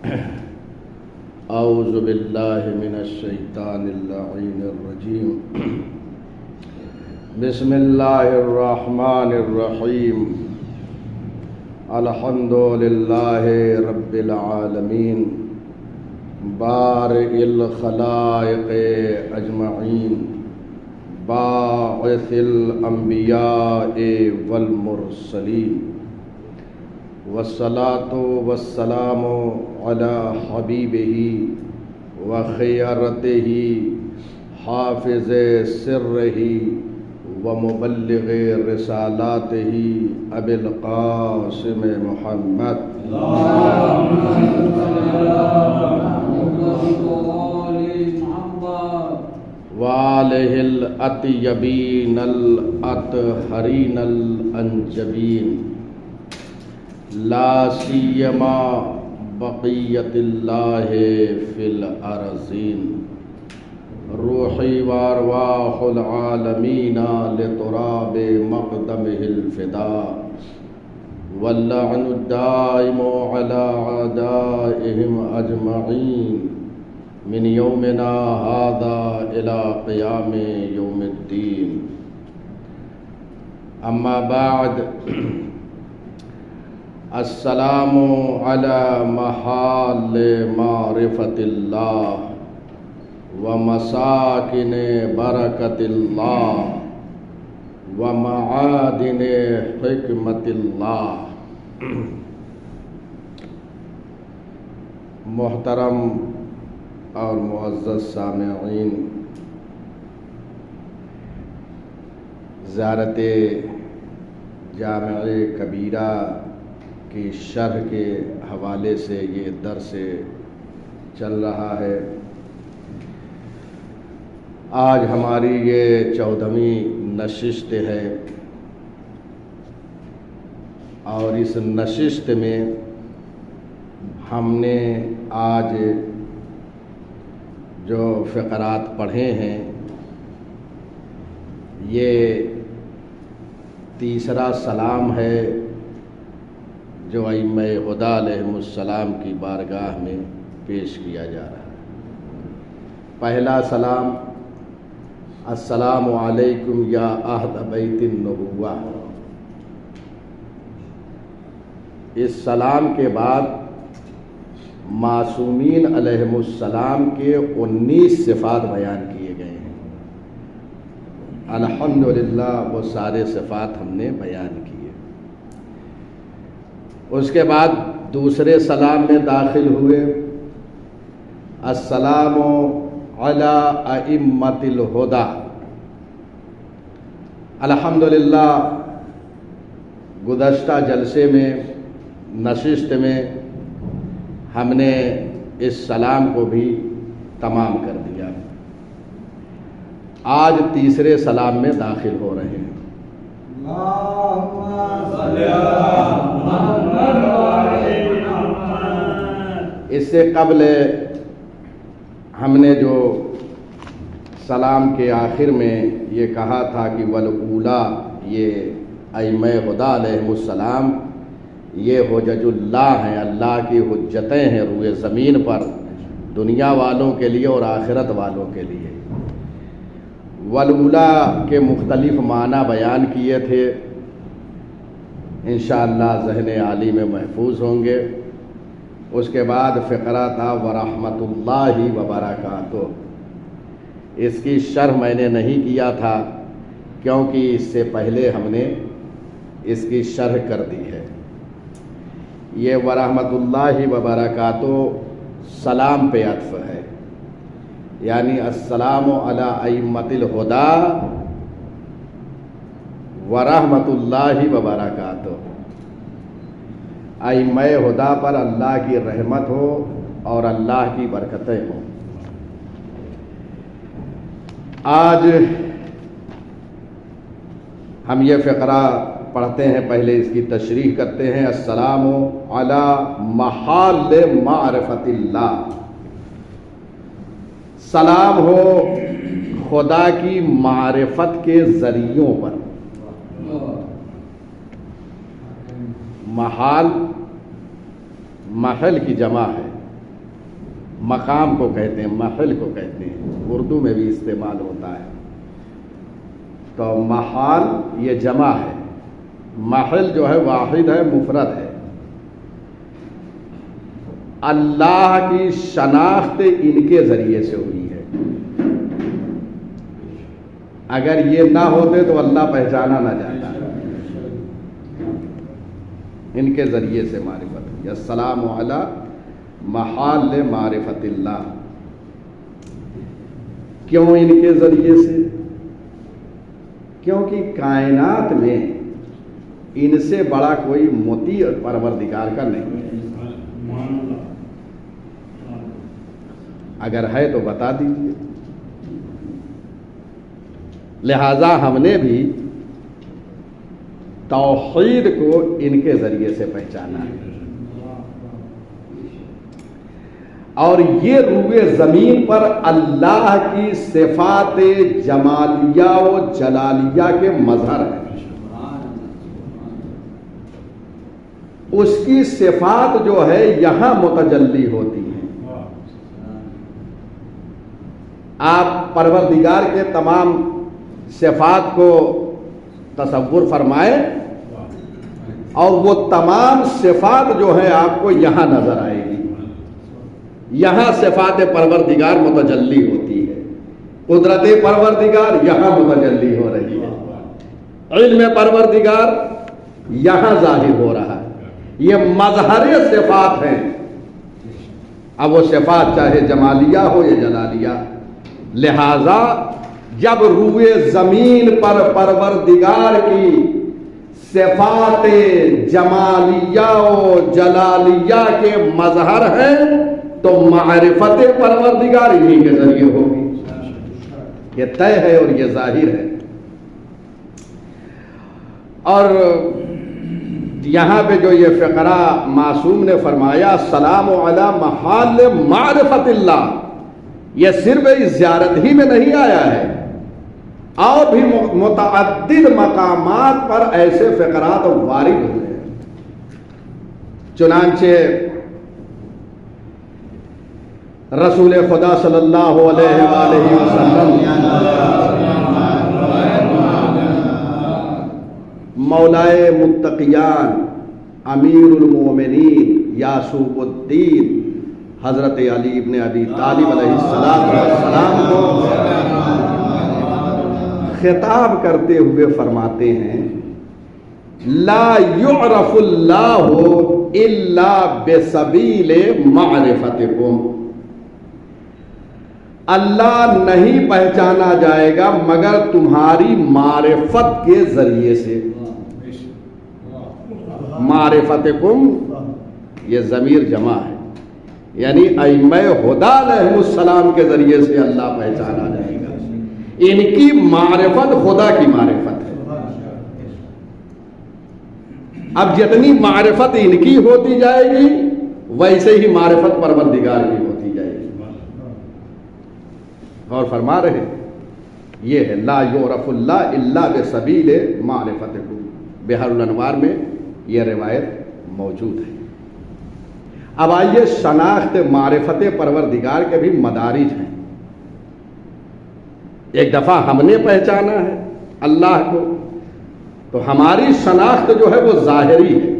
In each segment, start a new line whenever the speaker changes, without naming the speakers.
اعوذ باللہ من الشیطان اللعین الرجیم بسم اللہ الرحمن الرحیم الحمد للہ رب العالمین بارئ الخلائق اجمعین باعث الانبیاء والمرسلین والصلاة والسلام علی حبیبہ وخیرتہ حافظ سرہ ومبلغ رسالاتہ ابی القاسم محمد وآلہ الأطیبین الأطہرین الأنجبین لا سیما بقیت اللہ فی الارضین روحی وارواح العالمین لتراب مقدمہ الفداء واللعن الدائم علی اعدائہم اجمعین من یومنا ھذا الی قیام یوم الدین اما بعد السلام علی محال معرفت اللہ ومساکن برکت اللہ ومعادن حکمت اللہ۔ محترم اور معزز سامعین، زیارت جامع کبیرہ کی شرح کے حوالے سے یہ درس چل رہا ہے۔ آج ہماری یہ 14ویں نشست ہے اور اس نشست میں ہم نے آج جو فقرات پڑھے ہیں یہ تیسرا سلام ہے جو ائمہ خدا علیہم السلام کی بارگاہ میں پیش کیا جا رہا ہے۔ پہلا سلام السلام علیکم یا اہل بیت النبوہ۔ اس سلام کے بعد معصومین علیہم السلام کے 19 صفات بیان کیے گئے ہیں۔ الحمدللہ وہ سارے صفات ہم نے بیان کیے۔ اس کے بعد دوسرے سلام میں داخل ہوئے السلام علی ائمۃ الہدی۔ الحمدللہ گزشتہ جلسے میں نشست میں ہم نے اس سلام کو بھی تمام کر دیا۔ آج تیسرے سلام میں داخل ہو رہے ہیں۔ اس سے قبل ہم نے جو سلام کے آخر میں یہ کہا تھا کہ والاولیٰ، یہ ائمہ خدا علیہم السلام یہ حجج اللہ ہیں، اللہ کی حجتیں ہیں روئے زمین پر، دنیا والوں کے لیے اور آخرت والوں کے لیے۔ والاولیٰ کے مختلف معنی بیان کیے تھے، انشاءاللہ ذہن عالی میں محفوظ ہوں گے۔ اس کے بعد فقرہ تھا ورحمۃ اللہ وبرکاتہ۔ اس کی شرح میں نے نہیں کیا تھا کیونکہ اس سے پہلے ہم نے اس کی شرح کر دی ہے۔ یہ ورحمۃ اللہ وبرکاتہ سلام پہ عطف ہے، یعنی السلام علی ائمۃ الہدی ورحمۃ اللہ وبرکاتہ۔ ائمہ ہدی پر اللہ کی رحمت ہو اور اللہ کی برکتیں ہوں۔ آج ہم یہ فقرہ پڑھتے ہیں، پہلے اس کی تشریح کرتے ہیں۔ السلام علی محال معرفت اللہ۔ سلام ہو خدا کی معرفت کے ذریعوں پر۔ محال محل کی جمع ہے، مقام کو کہتے ہیں، محل کو کہتے ہیں، اردو میں بھی استعمال ہوتا ہے۔ تو محال یہ جمع ہے، محل جو ہے واحد ہے، مفرد ہے۔ اللہ کی شناخت ان کے ذریعے سے ہوئی ہے، اگر یہ نہ ہوتے تو اللہ پہچانا نہ جاتا، ان کے ذریعے سے معرفت ہوئی۔ السلام علی محال معرفت اللہ، کیوں ان کے ذریعے سے؟ کیونکہ کائنات میں ان سے بڑا کوئی مطیع پروردگار کا نہیں ہے، اگر ہے تو بتا دیجیے۔ لہذا ہم نے بھی توحید کو ان کے ذریعے سے پہچانا ہے، اور یہ روئے زمین پر اللہ کی صفات جمالیہ و جلالیہ کے مظہر ہے، اس کی صفات جو ہے یہاں متجلی ہوتی ہیں۔ آپ پروردگار کے تمام صفات کو تصور فرمائیں اور وہ تمام صفات جو ہے آپ کو یہاں نظر آئے گی، یہاں صفات پروردگار متجلی ہوتی ہے، قدرت پروردگار یہاں متجلی ہو رہی ہے، علم پروردگار یہاں ظاہر ہو رہا ہے، یہ مظہر صفات ہیں۔ اب وہ صفات چاہے جمالیہ ہو یا جلالیہ، لہذا جب روئے زمین پر پروردگار کی صفات جمالیہ و جلالیہ کے مظہر ہیں تو معرفت پروردگار انہی کے ذریعے ہوگی، یہ طے ہے اور یہ ظاہر ہے۔ اور یہاں پہ جو یہ فقرہ معصوم نے فرمایا سلام علی محال معرفت اللہ، یہ صرف اس زیارت ہی میں نہیں آیا ہے، اور بھی متعدد مقامات پر ایسے فقرات وارد ہوئے ہیں۔ چنانچہ رسول خدا صلی اللہ علیہ وآلہ وسلم مولائے متقیان امیر المومنین یعصوب الدین حضرت علی ابن ابی طالب علیہ السلام کو خطاب کرتے ہوئے فرماتے ہیں لا یعرف اللہ الا بسبیل معرفتکم، اللہ نہیں پہچانا جائے گا مگر تمہاری معرفت کے ذریعے سے۔ معرفتکم یہ ضمیر جمع ہے، یعنی ائمہ ہدیٰ علیہ السلام کے ذریعے سے اللہ پہچانا جائے گا، ان کی معرفت خدا کی معرفت ہے۔ اب جتنی معرفت ان کی ہوتی جائے گی ویسے ہی معرفت پروردگار کی ہوتی جائے گی۔ اور فرما رہے یہ ہے لا یعرف اللہ الا بسبیل معرفتکم، بحر الانوار میں یہ روایت موجود ہے۔ اب آئیے شناخت معرفت پروردگار کے بھی مدارج ہیں۔ ایک دفعہ ہم نے پہچانا ہے اللہ کو تو ہماری شناخت جو ہے وہ ظاہری ہے۔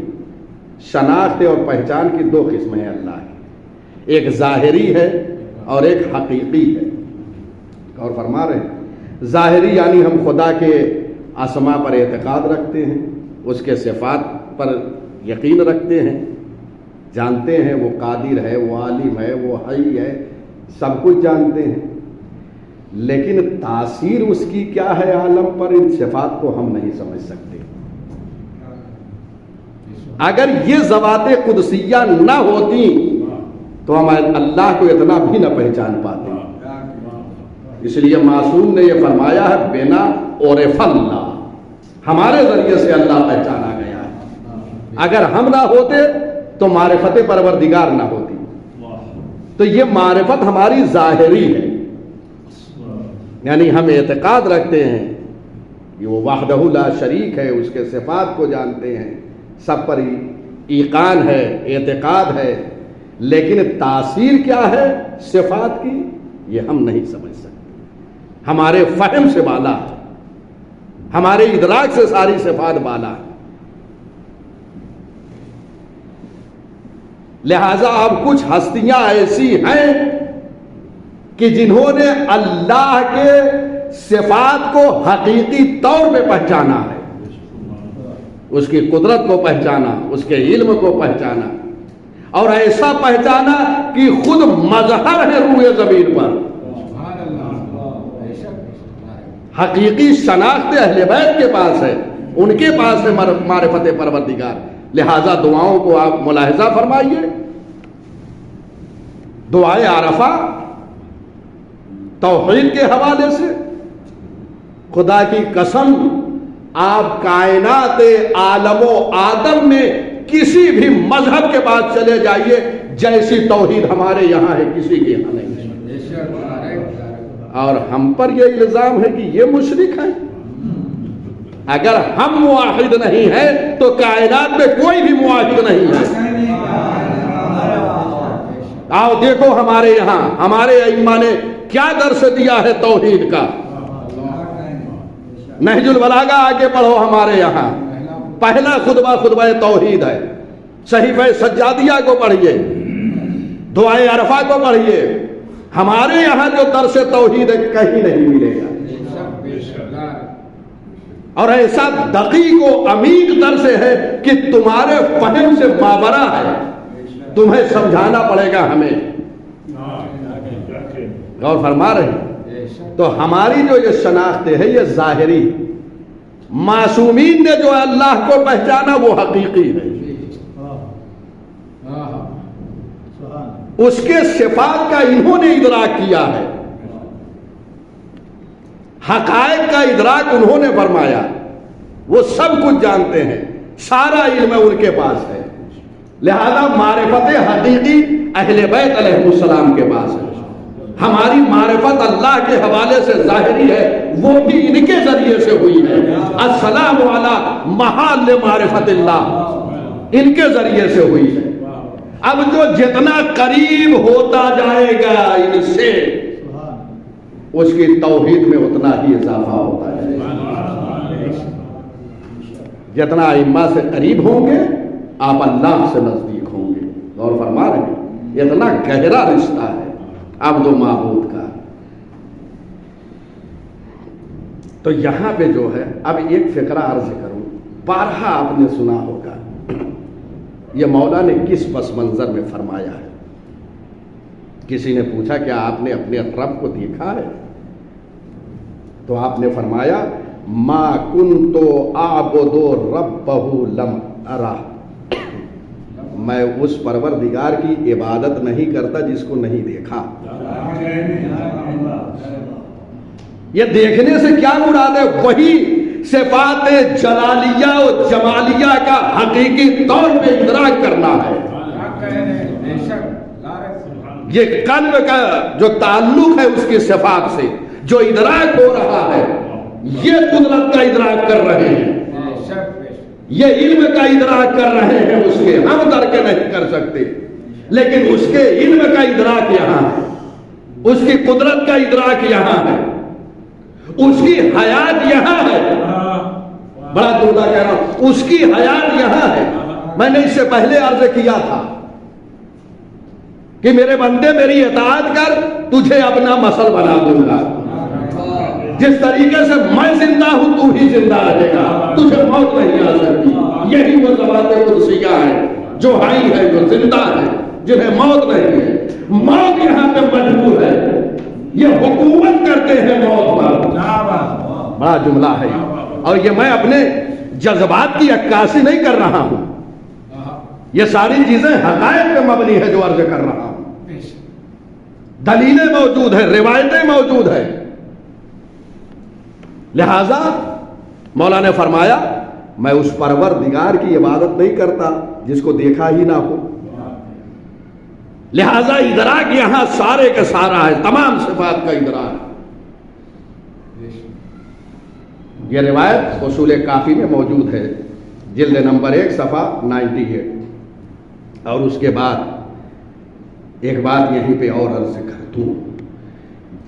شناخت اور پہچان کی دو قسمیں ہیں اللہ کی، ایک ظاہری ہے اور ایک حقیقی ہے۔ اور فرما رہے ہیں ظاہری یعنی ہم خدا کے اسماء پر اعتقاد رکھتے ہیں، اس کے صفات پر یقین رکھتے ہیں، جانتے ہیں وہ قادر ہے، وہ عالم ہے، وہ حی ہے، سب کچھ جانتے ہیں، لیکن تاثیر اس کی کیا ہے عالم پر، ان صفات کو ہم نہیں سمجھ سکتے۔ اگر یہ ذوات قدسیہ نہ ہوتی تو ہم اللہ کو اتنا بھی نہ پہچان پاتے۔ اس لیے معصوم نے یہ فرمایا ہے بنا عرف اللہ، ہمارے ذریعے سے اللہ پہچانا گیا ہے، اگر ہم نہ ہوتے تو معرفت پروردگار نہ ہوتی۔ تو یہ معرفت ہماری ظاہری ہے، یعنی ہم اعتقاد رکھتے ہیں کہ وہ وحدہ لا شریک ہے، اس کے صفات کو جانتے ہیں، سب پر ایقان ہے، اعتقاد ہے، لیکن تاثیر کیا ہے صفات کی یہ ہم نہیں سمجھ سکتے، ہمارے فہم سے بالا ہے، ہمارے ادراک سے ساری صفات بالا ہے۔ لہذا اب کچھ ہستیاں ایسی ہیں کہ جنہوں نے اللہ کے صفات کو حقیقی طور پہ پہچانا ہے، اس کی قدرت کو پہچانا، اس کے علم کو پہچانا، اور ایسا پہچانا کہ خود مظہر ہے روئے زمین پر۔ حقیقی شناخت اہل بیت کے پاس ہے، ان کے پاس ہے معرفت پروردگار۔ لہذا دعاؤں کو آپ ملاحظہ فرمائیے، دعائے عرفہ توحید کے حوالے سے، خدا کی قسم آپ کائنات عالم و آدم میں کسی بھی مذہب کے پاس چلے جائیے، جیسی توحید ہمارے یہاں ہے کسی کے یہاں نہیں ہے۔ اور ہم پر یہ الزام ہے کہ یہ مشرک ہیں۔ اگر ہم موحد نہیں ہیں تو کائنات میں کوئی بھی موحد نہیں ہے۔ آؤ دیکھو ہمارے یہاں ہمارے ائمہ نے کیا درس دیا ہے توحید کا۔ نہج البلاغہ آگے پڑھو، ہمارے یہاں پہلا خطبہ توحید ہے۔ صحیفہ سجادیہ کو پڑھیے، دعائے عرفہ کو پڑھیے، ہمارے یہاں جو درس توحید ہے کہیں نہیں ملے گا۔ اور ایسا دقیق و عمیق درس ہے کہ تمہارے فہم سے مابرہ ہے، تمہیں سمجھانا پڑے گا ہمیں۔ غور فرما رہے ہیں؟ تو ہماری جو یہ شناخت ہے یہ ظاہری، معصومین نے جو اللہ کو پہچانا وہ حقیقی ہے، اس کے صفات کا انہوں نے ادراک کیا ہے، حقائق کا ادراک انہوں نے فرمایا، وہ سب کچھ جانتے ہیں، سارا علم ان کے پاس ہے۔ لہذا معرفت حقیقی اہل بیت علیہ السلام کے پاس ہے۔ ہماری معرفت اللہ کے حوالے سے ظاہری ہے، وہ بھی ان کے ذریعے سے ہوئی ہے۔ السلام علی محال معرفت اللہ، ان کے ذریعے سے ہوئی ہے۔ اب جو جتنا قریب ہوتا جائے گا ان سے، اس کی توحید میں اتنا ہی اضافہ ہوتا جائے گا۔ جتنا ائمہ سے قریب ہوں گے آپ اللہ سے نزدیک ہوں گے۔ غور فرما رہے ہیں؟ اتنا گہرا رشتہ ہے عبد و معبود کا۔ تو یہاں پہ جو ہے اب ایک فقرہ عرض کروں، بارہا آپ نے سنا ہوگا، یہ مولا نے کس پس منظر میں فرمایا ہے۔ کسی نے پوچھا کیا آپ نے اپنے رب کو دیکھا ہے؟ تو آپ نے فرمایا ما کنت اعبد ربہ لم ارہ، میں اس پروردگار کی عبادت نہیں کرتا جس کو نہیں دیکھا۔ یہ دیکھنے سے کیا مراد ہے؟ وہی صفات جلالیہ و جمالیہ کا حقیقی طور پہ ادراک کرنا ہے۔ یہ قلب کا جو تعلق ہے اس کی صفات سے جو ادراک ہو رہا ہے، یہ قدرت کا ادراک کر رہے ہیں، یہ علم کا ادراک کر رہے ہیں، اس کے ہم درک نہیں کر سکتے، لیکن اس کے علم کا ادراک یہاں ہے، اس کی قدرت کا ادراک یہاں ہے، اس کی حیات یہاں ہے۔ بڑا دودھا کہہ رہا ہوں، اس کی حیات یہاں ہے۔ میں نے اس سے پہلے عرض کیا تھا کہ میرے بندے میری اطاعت کر، تجھے اپنا مسل بنا دوں گا۔ جس طریقے سے میں زندہ ہوں تو ہی زندہ رہے گا، تجھے موت نہیں آ سکتی۔ یہی وہ ذوات قدسیہ ہے جو حی ہے، جو زندہ ہے، جنہیں موت نہیں ہے۔ موت یہاں پہ مجبور ہے، یہ حکومت کرتے ہیں موت پر۔ بڑا جملہ ہے، اور یہ میں اپنے جذبات کی عکاسی نہیں کر رہا ہوں، یہ ساری چیزیں حقائق پہ مبنی ہے جو عرض کر رہا ہوں۔ دلیلیں موجود ہیں، روایتیں موجود ہیں۔ لہذا مولا نے فرمایا میں اس پروردگار کی عبادت نہیں کرتا جس کو دیکھا ہی نہ ہو۔ لہذا ادراک یہاں سارے کا سارا ہے، تمام صفات کا ادراک۔ یہ روایت اصول کافی میں موجود ہے، جلد نمبر 1 صفحہ 98، اور اس کے بعد ایک بات یہیں پہ اور عرض کر دوں،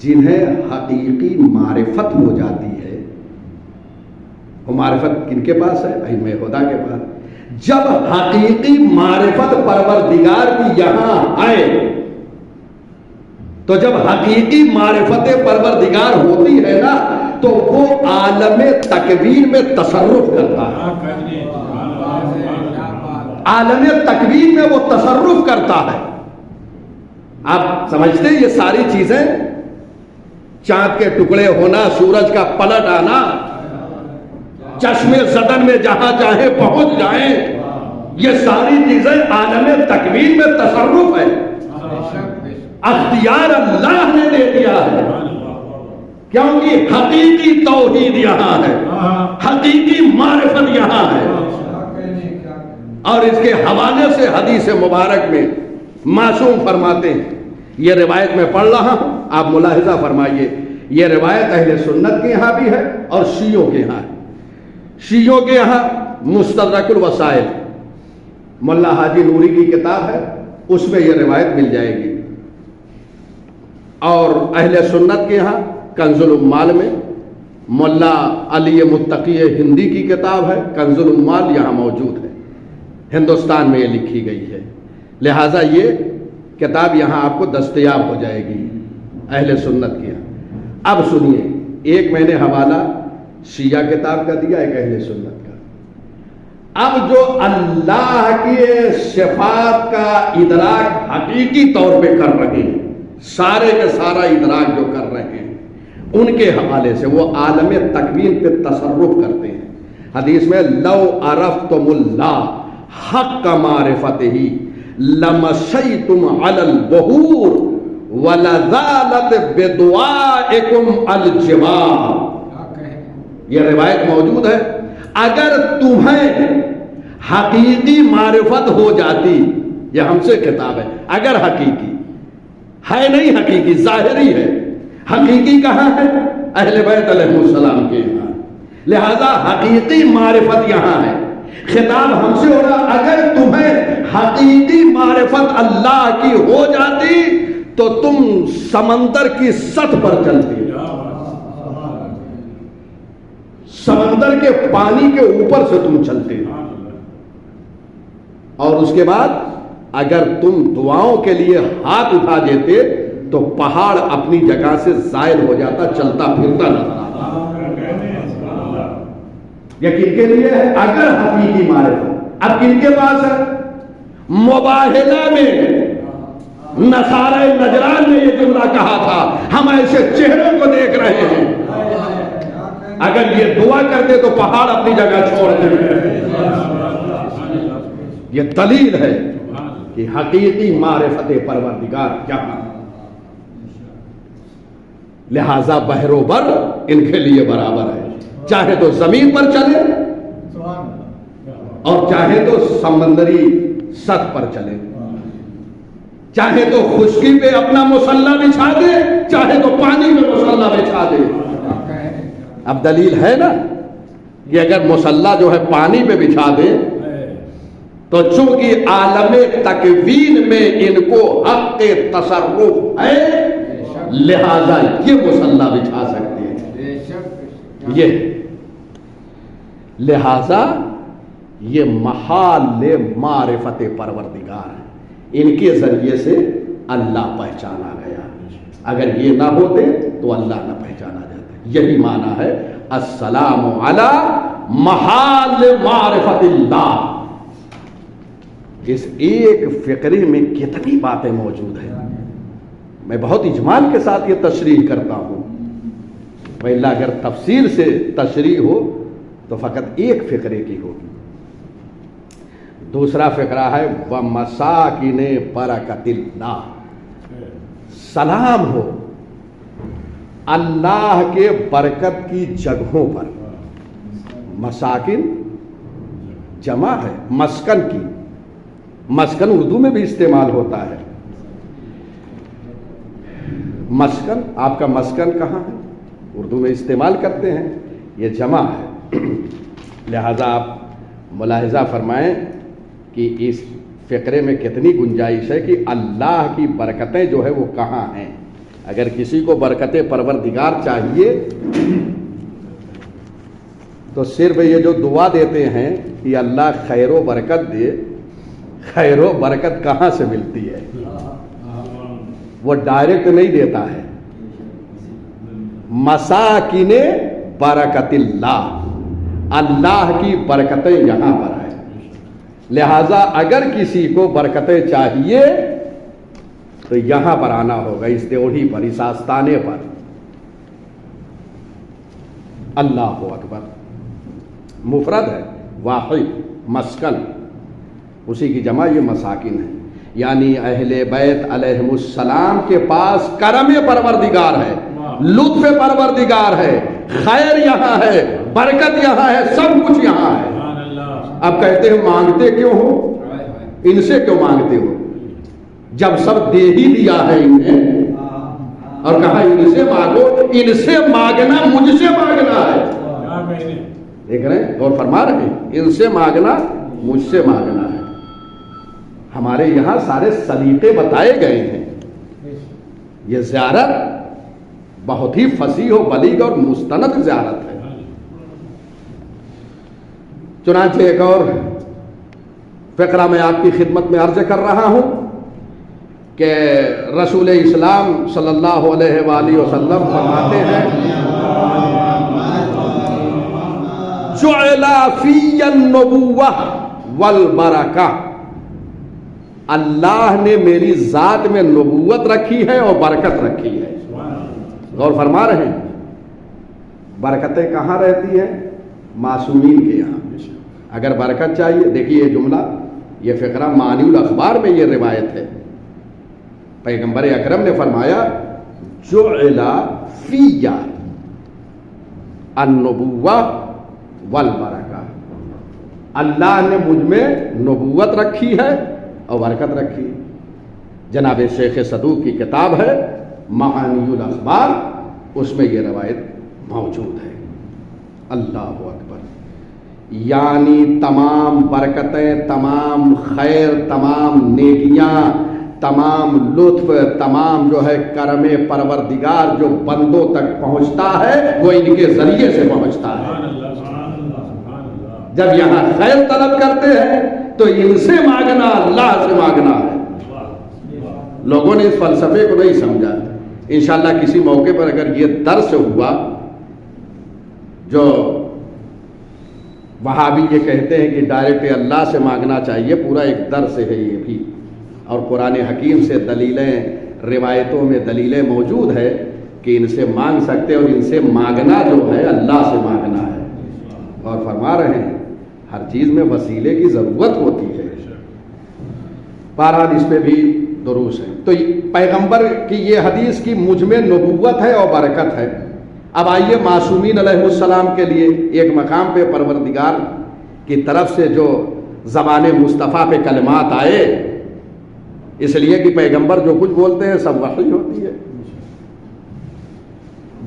جنہیں حقیقی معرفت ہو جاتی ہے، وہ معرفت کن کے پاس ہے؟ ائمہ خدا کے پاس۔ جب حقیقی معرفت پروردگار کی یہاں آئے تو جب حقیقی معرفت پروردگار ہوتی ہے نا تو وہ عالم تکوین میں تصرف کرتا ہے، عالم تکوین میں وہ تصرف کرتا ہے۔ آپ سمجھتے ہیں یہ ساری چیزیں، چاند کے ٹکڑے ہونا، سورج کا پلٹ آنا، چشمے زدن میں جہاں چاہے پہنچ جائیں، یہ ساری چیزیں عالم تکوین میں تصرف ہے، اختیار اللہ نے دے دیا ہے، کیونکہ حقیقی توحید یہاں ہے، حقیقی معرفت یہاں ہے۔ اور اس کے حوالے سے حدیث مبارک میں معصوم فرماتے ہیں، یہ روایت میں پڑھ رہا ہوں، آپ ملاحظہ فرمائیے، یہ روایت اہل سنت کے یہاں بھی ہے اور شیعوں کے یہاں ہے۔ شیعوں کے یہاں مستدرک الوسائل، ملا حاجی نوری کی کتاب ہے، اس میں یہ روایت مل جائے گی، اور اہل سنت کے یہاں کنز الاموال میں ملا علی متقی ہندی کی کتاب ہے، کنز الاموال یہاں موجود ہے، ہندوستان میں یہ لکھی گئی ہے، لہٰذا یہ کتاب یہاں آپ کو دستیاب ہو جائے گی اہل سنت کے یہاں۔ اب سنیے، ایک میں نے حوالہ شیعہ کتاب کا دیا، ایک اہل سنت کا۔ اب جو اللہ کی صفات کا ادراک حقیقی طور پہ کر رہے ہیں، سارے کا سارا ادراک جو کر رہے ہیں، ان کے حوالے سے وہ عالم تکوین پہ تصرف کرتے ہیں۔ حدیث میں لو عرفتم اللہ حق معرفتہ لمشیتم علی البحور ولذالت بدعائکم الجبال۔ یہ روایت موجود ہے، اگر تمہیں حقیقی معرفت ہو جاتی، یہ ہم سے خطاب ہے، اگر حقیقی ہے، نہیں حقیقی ظاہری ہے، حقیقی کہاں ہے؟ اہل بیت علیہ السلام کے یہاں، لہذا حقیقی معرفت یہاں ہے۔ خطاب ہم سے ہو رہا، اگر تمہیں حقیقی معرفت اللہ کی ہو جاتی تو تم سمندر کی سطح پر چلتے، سمندر کے پانی کے اوپر سے تم چلتے، اور اس کے بعد اگر تم دعاؤں کے لیے ہاتھ اٹھا دیتے تو پہاڑ اپنی جگہ سے زائل ہو جاتا، چلتا پھرتا نظر آتا۔ یہ کن کے لیے ہے؟ اگر حقیقی معرفت۔ اب کن کے پاس ہے؟ مباہلہ میں نصارہ نجران نے یہ جملہ کہا تھا، ہم ایسے چہروں کو دیکھ رہے ہیں، اگر یہ دعا کرتے تو پہاڑ اپنی جگہ چھوڑ دیتے۔ یہ دلیل ہے کہ حقیقی معرفت پروردگار کیا ہے، لہذا بحر و بر ان کے لیے برابر ہے، چاہے تو زمین پر چلے اور چاہے تو سمندری سطح پر چلے، چاہے تو خشکی پہ اپنا مصلی بچھا دے، چاہے تو پانی میں مصلی بچھا دے۔ اب دلیل ہے نا کہ اگر مصلی جو ہے پانی پہ بچھا دے تو چونکہ عالم تکوین میں ان کو حق تصرف ہے، لہذا یہ مصلی بچھا سکتے ہیں، یہ لہذا یہ محال معرفت پروردگار ہے، ان کے ذریعے سے اللہ پہچانا گیا، اگر یہ نہ ہوتے تو اللہ نہ پہچانا جاتا۔ یہی معنی ہے السلام علی محال معرفت اللہ۔ اس ایک فقرے میں کتنی باتیں موجود ہیں، میں بہت اجمال کے ساتھ یہ تشریح کرتا ہوں، وإلا اگر تفصیل سے تشریح ہو تو فقط ایک فقرے کی ہوگی۔ دوسرا فقرہ ہے وَمَسَاكِنِ بَرَكَتِ اللَّهِ، سلام ہو اللہ کے برکت کی جگہوں پر۔ مساکن جمع ہے مسکن کی، مسکن اردو میں بھی استعمال ہوتا ہے۔ مسکن، آپ کا مسکن کہاں ہے؟ اردو میں استعمال کرتے ہیں، یہ جمع ہے، لہذا آپ ملاحظہ فرمائیں کہ اس فقرے میں کتنی گنجائش ہے کہ اللہ کی برکتیں جو ہے وہ کہاں ہیں. اگر کسی کو برکت پروردگار چاہیے تو صرف یہ جو دعا دیتے ہیں کہ اللہ خیر و برکت دے، خیر و برکت کہاں سے ملتی ہے؟ وہ ڈائریکٹ نہیں دیتا ہے. مساکن برکت اللہ، اللہ کی برکتیں یہاں پر ہیں. لہذا اگر کسی کو برکتیں چاہیے تو یہاں پر آنا ہوگا، اس دیوڑی پر، اس آستانے پر. اللہ اکبر. مفرد ہے، واحد، مسکن، اسی کی جمع یہ مساکن ہے. یعنی اہل بیت علیہم السلام کے پاس کرم پروردگار ہے، لطف پروردگار ہے، خیر یہاں ہے، برکت یہاں ہے، سب کچھ یہاں ہے. اب کہتے ہیں مانگتے کیوں ہو؟ ان سے کیوں مانگتے ہو جب سب دے ہی دیا ہے انہیں؟ اور کہا ان سے مانگو. ان سے مانگنا مجھ سے مانگنا ہے. دیکھ رہے ہیں، غور فرما رہے ہیں؟ ان سے مانگنا مجھ سے مانگنا ہے. ہمارے یہاں سارے سلیقے بتائے گئے ہیں. یہ زیارت بہت ہی فصیح و بلیغ اور مستند زیارت ہے. چنانچہ ایک اور فقرہ میں آپ کی خدمت میں عرض کر رہا ہوں کہ رسول اسلام صلی اللہ علیہ وآلہ وسلم فرماتے ہیں جعل فی النبوہ والبرکہ، اللہ نے میری ذات میں نبوت رکھی ہے اور برکت رکھی ہے. غور فرما رہے ہیں؟ برکتیں کہاں رہتی ہیں؟ معصومین کے یہاں. اگر برکت چاہیے، دیکھیے یہ جملہ، یہ فقرہ معنی الاخبار میں یہ روایت ہے. پیغمبر اکرم نے فرمایا جعل فی النبوہ والبرکہ، اللہ نے مجھ میں نبوت رکھی ہے اور برکت رکھی. جناب شیخ صدوق کی کتاب ہے معانی الاخبار، اس میں یہ روایت موجود ہے. اللہ اکبر. یعنی تمام برکتیں، تمام خیر، تمام نیکیاں، تمام لطف، تمام جو ہے کرم پروردگار جو بندوں تک پہنچتا ہے وہ ان کے ذریعے سے پہنچتا ہے. جب یہاں خیر طلب کرتے ہیں تو ان سے مانگنا اللہ سے مانگنا ہے. لوگوں نے اس فلسفے کو نہیں سمجھا. انشاءاللہ کسی موقع پر اگر یہ درس ہوا، جو وہابی یہ کہتے ہیں کہ ڈائریکٹ اللہ سے مانگنا چاہیے، پورا ایک درس ہے یہ بھی، اور قرآن حکیم سے دلیلیں، روایتوں میں دلیلیں موجود ہے کہ ان سے مانگ سکتے، اور ان سے مانگنا جو ہے اللہ سے مانگنا ہے. اور فرما رہے ہیں ہر چیز میں وسیلے کی ضرورت ہوتی ہے. بہرحال اس پہ بھی دروس ہے. تو پیغمبر کی یہ حدیث کی مجھ میں نبوت ہے اور برکت ہے. اب آئیے معصومین علیہ السلام کے لیے ایک مقام پہ پروردگار کی طرف سے جو زبان مصطفیٰ پہ کلمات آئے، اس لیے کہ پیغمبر جو کچھ بولتے ہیں سب وحی ہوتی ہے.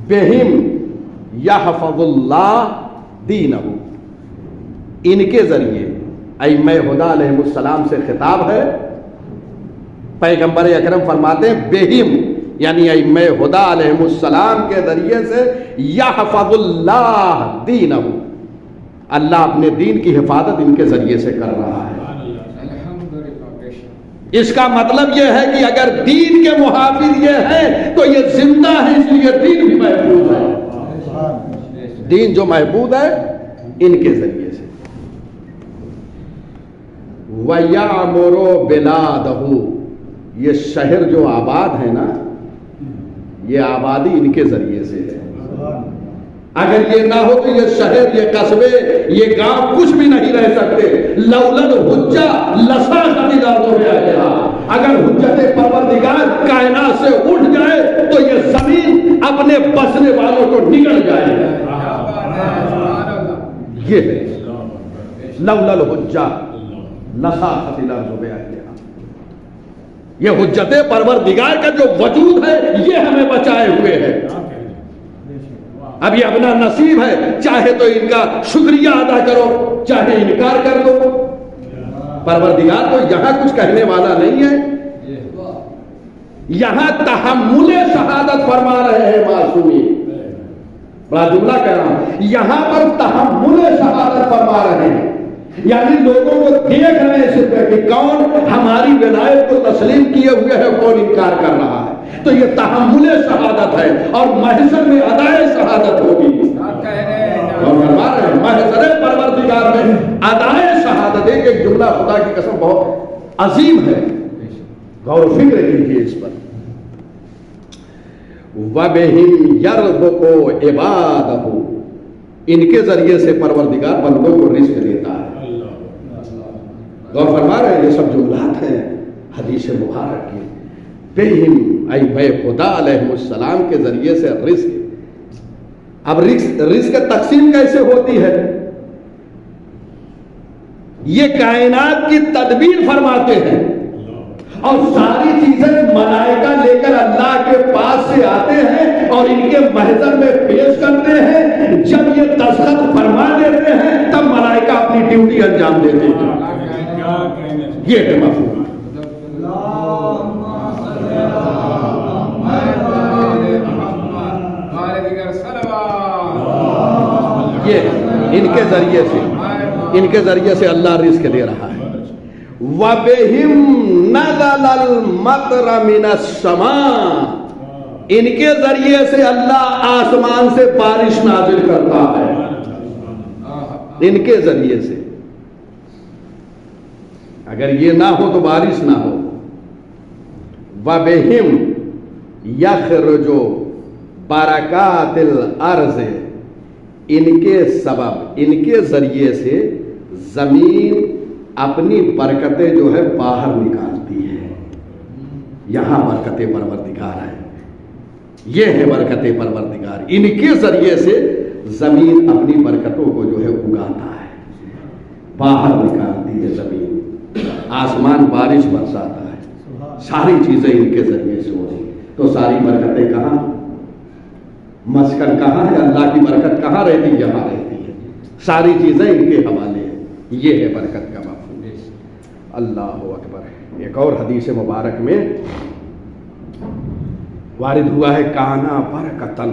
بہم یحفظ اللہ دینہ، ان کے ذریعے ائمہ ہدی علیہ السلام سے خطاب ہے. پیغمبر اکرم فرماتے ہیں بہم، یعنی ائمہ ہدی علیہ السلام کے ذریعے سے یحفظ اللہ دینہ، اللہ اپنے دین کی حفاظت ان کے ذریعے سے کر رہا ہے. اس کا مطلب یہ ہے کہ اگر دین کے محافظ یہ ہیں تو یہ زندہ ہے، اس لیے دین بھی محفوظ ہے. دین جو محفوظ ہے ان کے ذریعے سے. وَيَعْمُرُ بِلَادَهُ، یہ شہر جو آباد ہے نا، یہ آبادی ان کے ذریعے سے ہے. اگر یہ نہ ہو تو یہ شہر، یہ قصبے، یہ گاؤں کچھ بھی نہیں رہ سکتے. لولا الحجہ لصاقت الارض بأهلها، اگر حجت پروردگار کائنات سے اٹھ جائے تو یہ زمین اپنے بسنے والوں کو نگل جائے. یہ ہے لولا الحجہ لصاقت الارض بأهلها. یہ حجت پروردگار کا جو وجود ہے یہ ہمیں بچائے ہوئے ہے. اب یہ اپنا نصیب ہے، چاہے تو ان کا شکریہ ادا کرو، چاہے انکار کر دو. پروردگار تو یہاں کچھ کہنے والا نہیں ہے، یہاں تحمل شہادت فرما رہے ہیں معصومین. بڑا جملہ کہہ رہا ہوں، یہاں پر تحمل شہادت فرما رہے ہیں، یعنی لوگوں کو دیکھ رہے ہیں صرف کہ کون ہماری ولایت کو تسلیم کیے ہوئے ہے، کون انکار کر رہا ہے. تو یہ تحمل شہادت ہے اور محشر میں ادائے شہادت ہوگی. اور فرما رہے ہیں محشر پروردگار میں ادائے شہادت. ایک جملہ خدا کی قسم بہت عظیم ہے، غور و فکر کیجیے اس پر. وَبِهِمْ يَرْزُقُ عِبَادَهُ، ان کے ذریعے سے پروردگار بندوں کو رزق دیتا ہے. غور فرما رہے ہیں یہ سب جملات ہیں حدیث مبارک کی. بِهِمْ ای بے خدا علیہ السلام کے ذریعے سے رزق. اب رزق تقسیم کیسے ہوتی ہے؟ یہ کائنات کی تدبیر فرماتے ہیں اور ساری چیزیں ملائکہ لے کر اللہ کے پاس سے آتے ہیں اور ان کے محضر میں پیش کرتے ہیں. جب یہ دستخط فرما دیتے ہیں تب ملائکہ اپنی ڈیوٹی انجام دیتے ہیں. یہ ہے مفہوم. یہ ان کے ذریعے سے اللہ رزق دے رہا ہے. وَبِهِمْ نَزَلَ الْمَطْرَ مِنَ السَّمَاءِ، ان کے ذریعے سے اللہ آسمان سے بارش نازل کرتا ہے. ان کے ذریعے سے، اگر یہ نہ ہو تو بارش نہ ہو. وَبِهِمْ يَخْرُجُ بَرَكَاتِ الْأَرْضِ، ان کے سبب، ان کے ذریعے سے زمین اپنی برکتیں جو ہے باہر نکالتی ہے. یہاں برکت پروردگار ہے، یہ ہے برکت پروردگار. ان کے ذریعے سے زمین اپنی برکتوں کو جو ہے اگاتا ہے، باہر نکالتی ہے زمین. آسمان بارش برساتا ہے، ساری چیزیں ان کے ذریعے سے ہوتی. تو ساری برکتیں کہاں؟ مسکن کہاں ہے؟ اللہ کی برکت کہاں رہتی؟ یہاں رہتی ہے. ساری چیزیں ان کے حوالے ہیں. یہ ہے برکت کا مفہوم. اللہ اکبر. ایک اور حدیث مبارک میں وارد ہوا ہے، کانا برکتن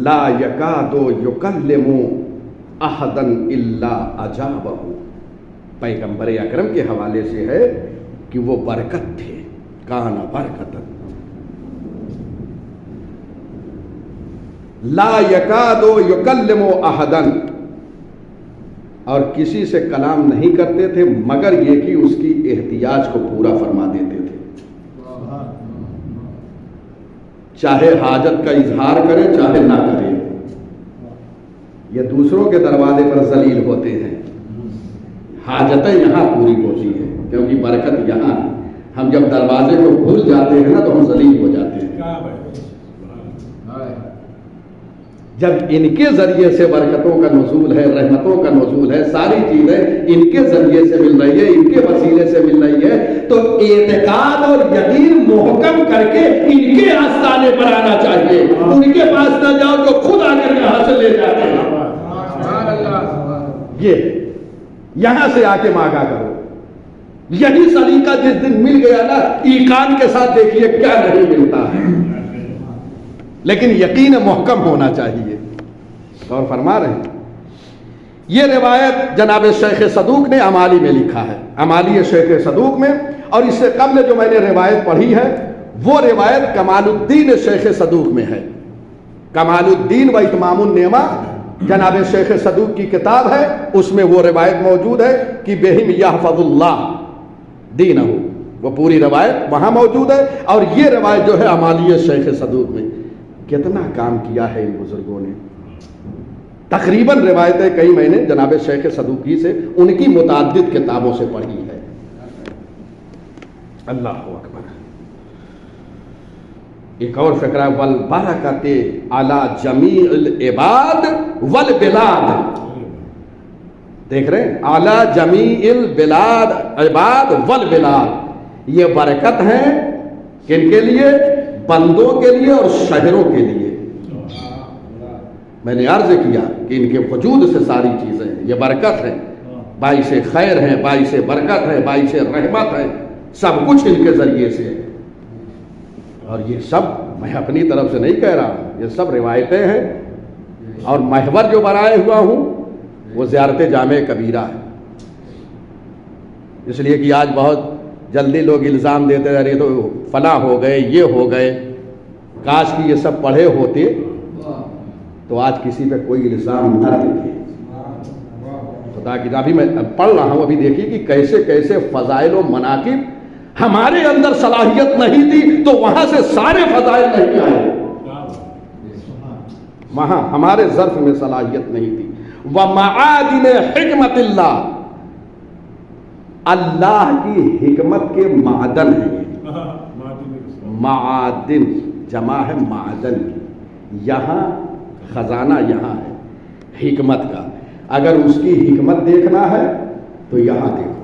لا یکاد یکلم احدا الا اجابہ. پیغمبر اکرم کے حوالے سے ہے کہ وہ برکت تھے. کانا برکتن لا یکاد یکلم احدا، اور کسی سے کلام نہیں کرتے تھے مگر یہ کہ اس کی احتیاج کو پورا فرما دیتے تھے. چاہے حاجت کا اظہار کرے چاہے نہ کرے. یہ دوسروں کے دروازے پر ذلیل ہوتے ہیں، حاجتیں یہاں پوری ہوتی ہیں کیونکہ برکت یہاں ہے. ہم جب دروازے کو بھول جاتے ہیں نا تو ہم ذلیل ہو جاتے ہیں. جب ان کے ذریعے سے برکتوں کا نزول ہے، رحمتوں کا نزول ہے، ساری چیزیں ان کے ذریعے سے مل رہی ہے، ان کے وسیلے سے مل رہی ہے، تو اعتقاد اور یقین محکم کر کے ان کے آستانے پر آنا چاہیے. ان کے پاس نہ جاؤ جو خود آ کر یہاں سے لے جاتے ہیں. یہ یہاں سے آ کے مانگا کرو. یہی سلیقہ جس دن مل گیا نا، ایقان کے ساتھ دیکھیے کیا نہیں ملتا ہے. لیکن یقین محکم ہونا چاہیے. اور فرما رہے ہیں یہ روایت جناب شیخ صدوق نے امالی میں لکھا ہے، امالی شیخ صدوق میں. اور اس سے قبل جو میں نے روایت پڑھی ہے وہ روایت کمال الدین شیخ صدوق میں ہے. کمال الدین و اتمام النعمہ جناب شیخ صدوق کی کتاب ہے، اس میں وہ روایت موجود ہے کہ بہم یحفظ اللہ دینہ، وہ پوری روایت وہاں موجود ہے. اور یہ روایت جو ہے امالی شیخ صدوق میں. کتنا کام کیا ہے ان بزرگوں نے. تقریباً روایتیں کئی میں نے جناب شیخ صدوقی سے ان کی متعدد کتابوں سے پڑھی ہے. اللہ اکبر. ایک اور فقرہ، والبرکت علی جمیع العباد والبلاد. دیکھ رہے ہیں، علی جمیع البلاد، عباد والبلاد. یہ برکت ہے کن کے لیے؟ بندوں کے لیے اور شہروں کے لیے. میں نے عرض کیا کہ ان کے وجود سے ساری چیزیں یہ برکت ہے. باعث خیر ہیں، باعث برکت ہے، باعث رحمت ہے، سب کچھ ان کے ذریعے سے ہے۔ اور یہ سب میں اپنی طرف سے نہیں کہہ رہا ہوں، یہ سب روایتیں ہیں، اور محور جو بنائے ہوا ہوں وہ زیارت جامع کبیرہ ہے۔ اس لیے کہ آج بہت جلدی لوگ الزام دیتے رہے تو فلاں ہو گئے، یہ ہو گئے، کاش کہ یہ سب پڑھے ہوتے تو آج کسی پہ کوئی الزام نہ دیتے۔ خدا کی ابھی میں پڑھ رہا ہوں، ابھی دیکھیے کہ کیسے کیسے فضائل و مناقب، ہمارے اندر صلاحیت نہیں تھی تو وہاں سے سارے فضائل نہیں آئے، وہاں ہمارے ظرف میں صلاحیت نہیں تھی۔ وَمَعَادِنِ حِکمت اللہ، اللہ کی حکمت کے معدن ہیں، معادن جمع ہے معدن کی، یہاں خزانہ یہاں ہے حکمت کا، اگر اس کی حکمت دیکھنا ہے تو یہاں دیکھو۔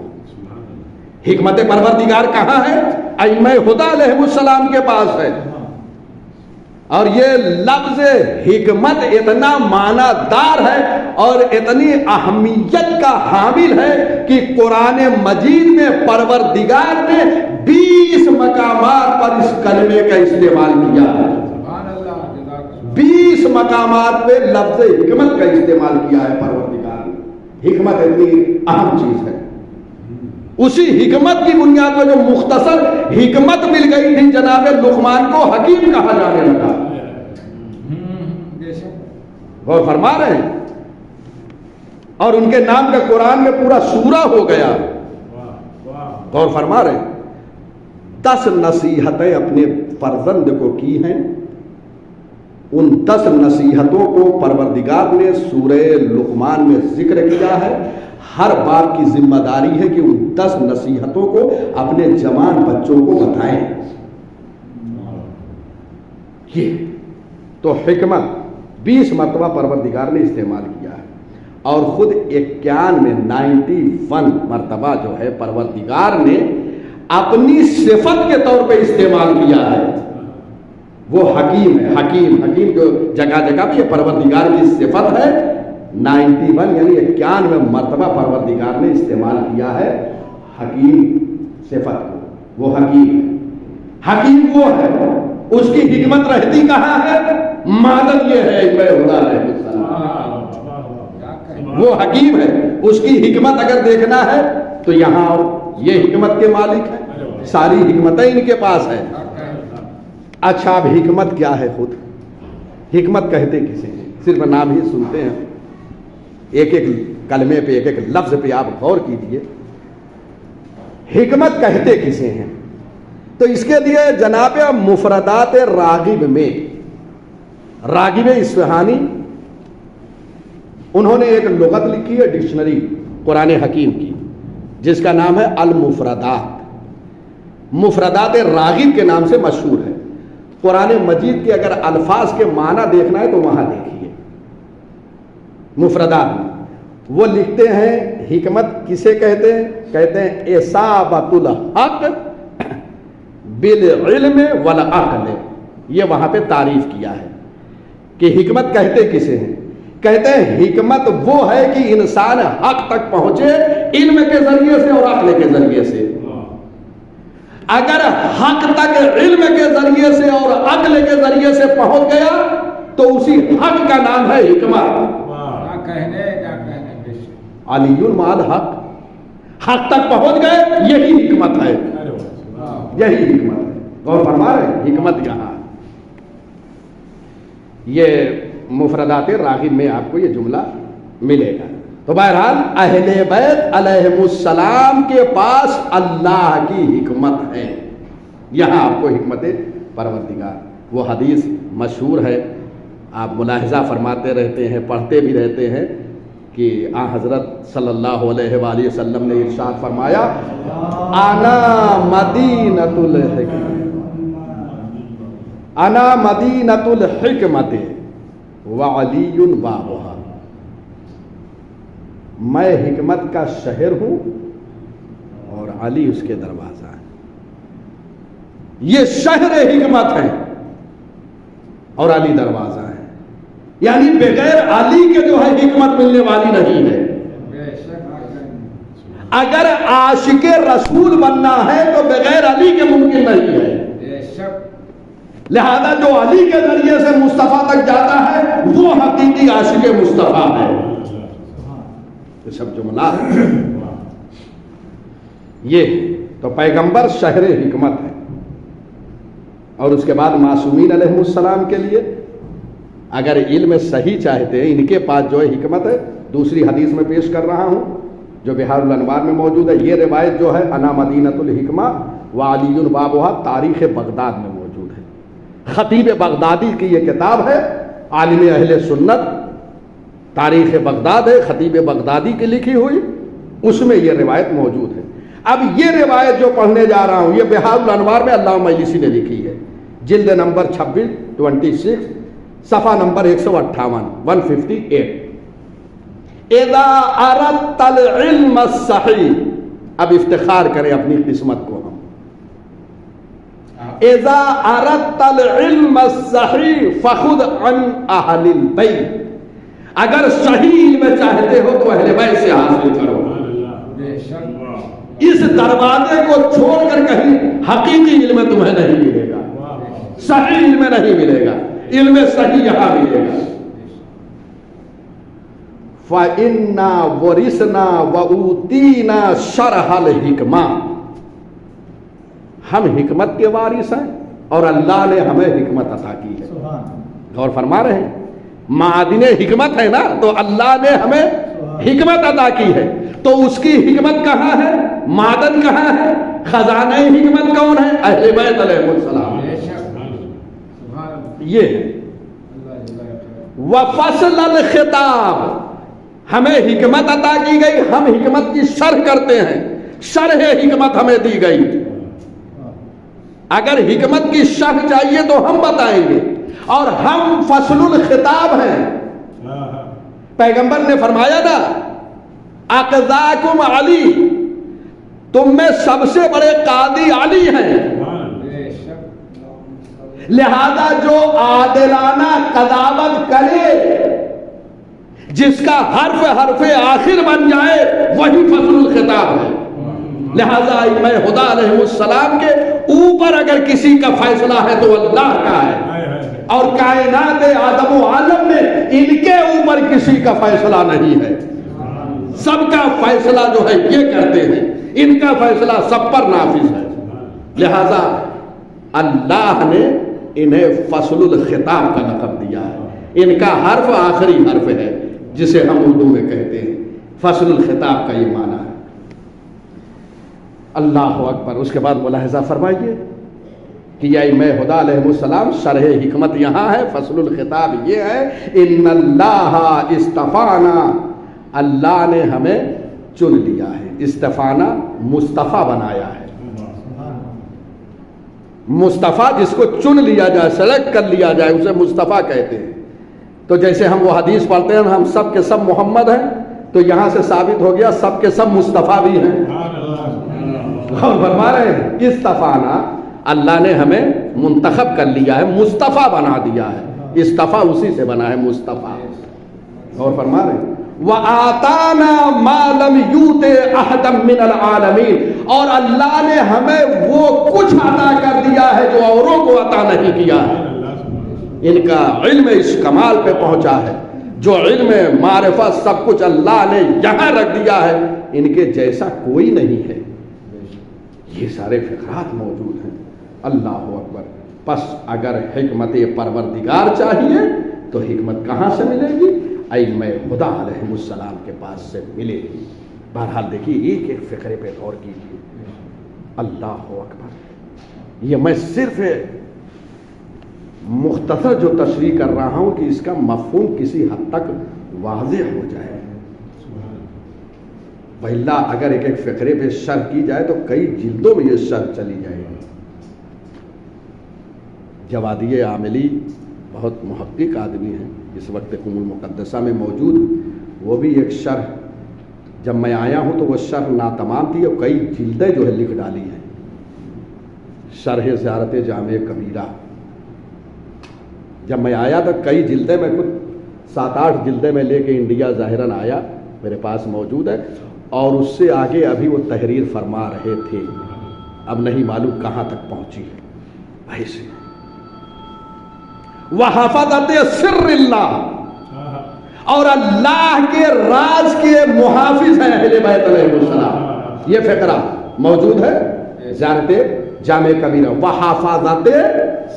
حکمت پروردگار کہاں ہے؟ ائمہ ہدی علیہ السلام کے پاس ہے۔ اور یہ لفظ حکمت اتنا معنی دار ہے اور اتنی اہمیت کا حامل ہے کہ قرآن مجید میں پروردگار نے 20 مقامات پر اس کلمے کا استعمال کیا ہے، 20 مقامات پہ لفظ حکمت کا استعمال کیا ہے پروردگار نے۔ حکمت اتنی اہم چیز ہے، اسی حکمت کی بنیاد پر جو مختصر حکمت مل گئی تھی جناب لقمان کو حکیم کہا جانے لگا۔ وہ فرما رہے ہیں، اور ان کے نام کا قرآن میں پورا سورہ ہو گیا۔ اور فرما رہے ہیں 10 نصیحتیں اپنے فرزند کو کی ہیں، ان 10 نصیحتوں کو پروردگار نے سورہ لقمان میں ذکر کیا ہے۔ ہر باپ کی ذمہ داری ہے کہ ان 10 نصیحتوں کو اپنے جوان بچوں کو بتائیں۔ یہ تو حکمت 20 مرتبہ پروردگار نے استعمال کیا ہے، اور خود 91 مرتبہ جو ہے پروردگار نے اپنی صفت کے طور پہ استعمال کیا ہے۔ وہ حکیم ہے، حکیم جو جگہ جگہ بھی پروردگار کی صفت ہے۔ 91 یعنی 91 مرتبہ پروردگار نے استعمال کیا ہے حکیم صفت کو۔ وہ حکیم ہے، حکیم وہ ہے، اس کی حکمت رہتی کہاں ہے؟ معدن یہ ہے خدا علیہ السلام، وہ حکیم ہے، اس کی حکمت اگر دیکھنا ہے تو یہاں یہ حکمت کے مالک ہے، ساری حکمتیں ان کے پاس ہے۔ اچھا اب حکمت کیا ہے؟ خود حکمت کہتے کسے ہیں؟ صرف نام ہی سنتے ہیں، ایک ایک کلمے پہ ایک ایک لفظ پہ آپ غور کیجئے، حکمت کہتے کسے ہیں؟ تو اس کے لیے جناب مفردات راغب میں راغب اصفہانی انہوں نے ایک لغت لکھی ہے، ڈکشنری قرآن حکیم کی، جس کا نام ہے المفردات، مفردات راغب کے نام سے مشہور ہے۔ قرآن مجید کے اگر الفاظ کے معنی دیکھنا ہے تو وہاں دیکھیے مفردات میں، وہ لکھتے ہیں حکمت کسے کہتے ہیں؟ کہتے ہیں اصابۃ الحق بالعلم والعقل۔ یہ وہاں پہ تعریف کیا ہے کہ حکمت کہتے کسے ہیں؟ کہتے ہیں حکمت وہ ہے کہ انسان حق تک پہنچے علم کے ذریعے سے اور عقل کے ذریعے سے۔ اگر حق تک علم کے ذریعے سے اور عقل کے ذریعے سے پہنچ گیا تو اسی حق کا نام ہے حکمت۔ علی مال حق تک پہنچ گئے، یہی حکمت ہے، یہی حکمت ہے۔ غور فرما رہے ہیں حکمت یہاں، یہ مفردات راغب میں آپ کو یہ جملہ ملے گا۔ تو بہرحال اہل بیت علیہم السلام کے پاس اللہ کی حکمت ہے، یہاں آپ کو حکمت پروردگار۔ وہ حدیث مشہور ہے، آپ ملاحظہ فرماتے رہتے ہیں، پڑھتے بھی رہتے ہیں کہ آن حضرت صلی اللہ علیہ وآلہ وسلم نے ارشاد فرمایا انا مدینۃ الحکمت، انا مدینۃ الحکمت وعلی بابھا، میں حکمت کا شہر ہوں اور علی اس کے دروازہ ہے۔ یہ شہر حکمت ہے اور علی دروازہ ہے، یعنی بغیر علی کے جو ہے حکمت ملنے والی نہیں ہے۔ اگر عاشق رسول بننا ہے تو بغیر علی کے ممکن نہیں ہے، لہذا جو علی کے ذریعے سے مصطفیٰ تک جاتا ہے وہ حقیقی عاشق مصطفیٰ ہے۔ یہ سب جملات یہ تو پیغمبر شہر حکمت ہے، اور اس کے بعد معصومین علیہ السلام کے لیے اگر علم صحیح چاہتے ہیں، ان کے پاس جو ہے حکمت ہے۔ دوسری حدیث میں پیش کر رہا ہوں جو بحار الانوار میں موجود ہے، یہ روایت جو ہے انا مدینۃ الحکمہ وعلی بابھا تاریخ بغداد میں موجود ہے۔ خطیب بغدادی کی یہ کتاب ہے، عالم اہل سنت، تاریخ بغداد ہے، خطیب بغدادی کی لکھی ہوئی، اس میں یہ روایت موجود ہے۔ اب یہ روایت جو پڑھنے جا رہا ہوں یہ بحار الانوار میں علامہ مجلسی نے لکھی ہے، جلد نمبر 26 صفحہ نمبر 158 158۔ اذا اردت العلم الصحیح، اب افتخار کریں اپنی قسمت کو ہم، اذا اردت العلم الصحیح فخذ عن اہل البیت، اگر صحیح علم چاہتے ہو تو اہل بیت سے حاصل کرو۔ اس دروازے کو چھوڑ کر کہیں حقیقی علم تمہیں نہیں ملے گا، صحیح علم نہیں ملے گا، علم صحیح یہاں ملے گا۔ فَإِنَّا وَرِثْنَا وَأُوتِينَا شَرْحَ الْحِکْمَةِ، ہم حکمت کے وارث ہیں اور اللہ نے ہمیں حکمت عطا کی ہے۔ غور فرما رہے ہیں، معادن حکمت ہے نا، تو اللہ نے ہمیں حکمت عطا کی ہے، تو اس کی حکمت کہاں ہے، معدن کہاں ہے، خزانہ حکمت کون ہے؟ اہل بیت علیہ السلام۔ یہ ہے وَفَصْلَ الْخِطَابِ، ہمیں حکمت عطا کی گئی، ہم حکمت کی شرح کرتے ہیں، شرح حکمت ہمیں دی گئی۔ اگر حکمت کی شرح چاہیے تو ہم بتائیں گے، اور ہم فصل الخطاب ہیں۔ پیغمبر نے فرمایا نا اقضاکم علی، تم میں سب سے بڑے قاضی علی ہیں، لہذا جو عادلانہ قضاوت کرے، جس کا حرف آخر بن جائے، وہی فصل الخطاب ہے۔ لہذا ائمہ خدا علیہ السلام کے اوپر اگر کسی کا فیصلہ ہے تو اللہ کا ہے، اور کائنات آدم و عالم میں ان کے اوپر کسی کا فیصلہ نہیں ہے، سب کا فیصلہ جو ہے یہ کرتے ہیں، ان کا فیصلہ سب پر نافذ ہے۔ لہذا اللہ نے انہیں فصل الخطاب کا لقب دیا ہے، ان کا حرف آخری حرف ہے، جسے ہم اردو میں کہتے ہیں فصل الخطاب کا یہ معنی ہے۔ اللہ اکبر۔ اس کے بعد ملاحظہ فرمائیے کہ یہ ائمہ خدا علیہ السلام شرح حکمت یہاں ہے، فصل الخطاب یہ ہے، ان اللہ استفانا، اللہ نے ہمیں چن لیا ہے، استفانا مصطفیٰ بنایا ہے۔ مصطفیٰ جس کو چن لیا جائے، سلیکٹ کر لیا جائے، اسے مصطفیٰ کہتے ہیں۔ تو جیسے ہم وہ حدیث پڑھتے ہیں ہم سب کے سب محمد ہیں، تو یہاں سے ثابت ہو گیا سب کے سب مصطفیٰ بھی ہیں۔ اور فرما رہے ہیں استفانا، اللہ نے ہمیں منتخب کر لیا ہے، مصطفیٰ بنا دیا ہے، استفا اسی سے بنا ہے مصطفیٰ۔ اور فرما رہے ہیں وَآتَانَا مَا لَمْ يُؤْتِ أَحَدًا مِّنَ الْعَالَمِينَ، اور اللہ نے ہمیں وہ کچھ عطا کر دیا ہے جو اوروں کو عطا نہیں کیا ہے۔ ان کا علم اس کمال پہ پہنچا ہے، جو علم معرفت سب کچھ اللہ نے یہاں رکھ دیا ہے، ان کے جیسا کوئی نہیں ہے۔ یہ سارے فقرات موجود ہیں۔ اللہ اکبر۔ پس اگر حکمت پروردگار چاہیے تو حکمت کہاں سے ملے گی؟ ائمہ خدا علیہ السلام کے پاس سے ملے گی۔ بہرحال دیکھیے ایک ایک فقرے پہ غور کیجیے۔ اللہ اکبر۔ یہ میں صرف مختصر جو تشریح کر رہا ہوں کہ اس کا مفہوم کسی حد تک واضح ہو جائے، وَإِلَّا اگر ایک ایک فقرے پہ شرح کی جائے تو کئی جلدوں میں یہ شرح چلی جائے گی۔ جوادی عاملی بہت محقق آدمی ہیں، اس وقت قم المقدسہ میں موجود، وہ بھی ایک شرح، جب میں آیا ہوں تو وہ شرح ناتمام تھی اور کئی جلدیں جو ہے لکھ ڈالی ہیں۔ شرح زیارت جامع کبیرہ جب میں آیا تو کئی جلدیں، میں خود 7-8 جلدیں میں لے کے انڈیا ظاہراً آیا، میرے پاس موجود ہے، اور اس سے آگے ابھی وہ تحریر فرما رہے تھے، اب نہیں معلوم کہاں تک پہنچی ہے ایسے۔ وحفظت سر اللہ، اور اللہ کے راز کے محافظ ہیں اہل بیت علیہ السلام۔ یہ فقرہ موجود ہے زیارت جامع کبیرہ، وحفظت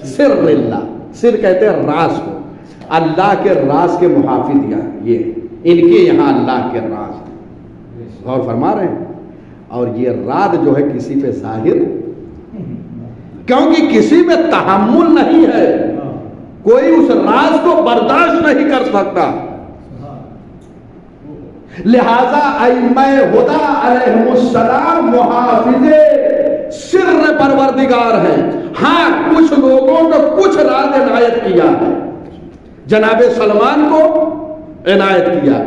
سر اللہ، سر کہتے ہیں راز کو، اللہ کے راز کے محافظ یہ ان کے یہاں اللہ کے راز ہیں، غور فرما رہے ہیں۔ اور یہ راز جو ہے کسی پہ ظاہر، کیونکہ کسی میں تحمل نہیں ہے، کوئی اس راز کو برداشت نہیں کر سکتا، لہذا ائمہ ہدی علیہم السلام محافظ سر پروردگار ہیں۔ ہاں کچھ لوگوں کو کچھ راز عنایت کیا ہے، جناب سلمان کو عنایت کیا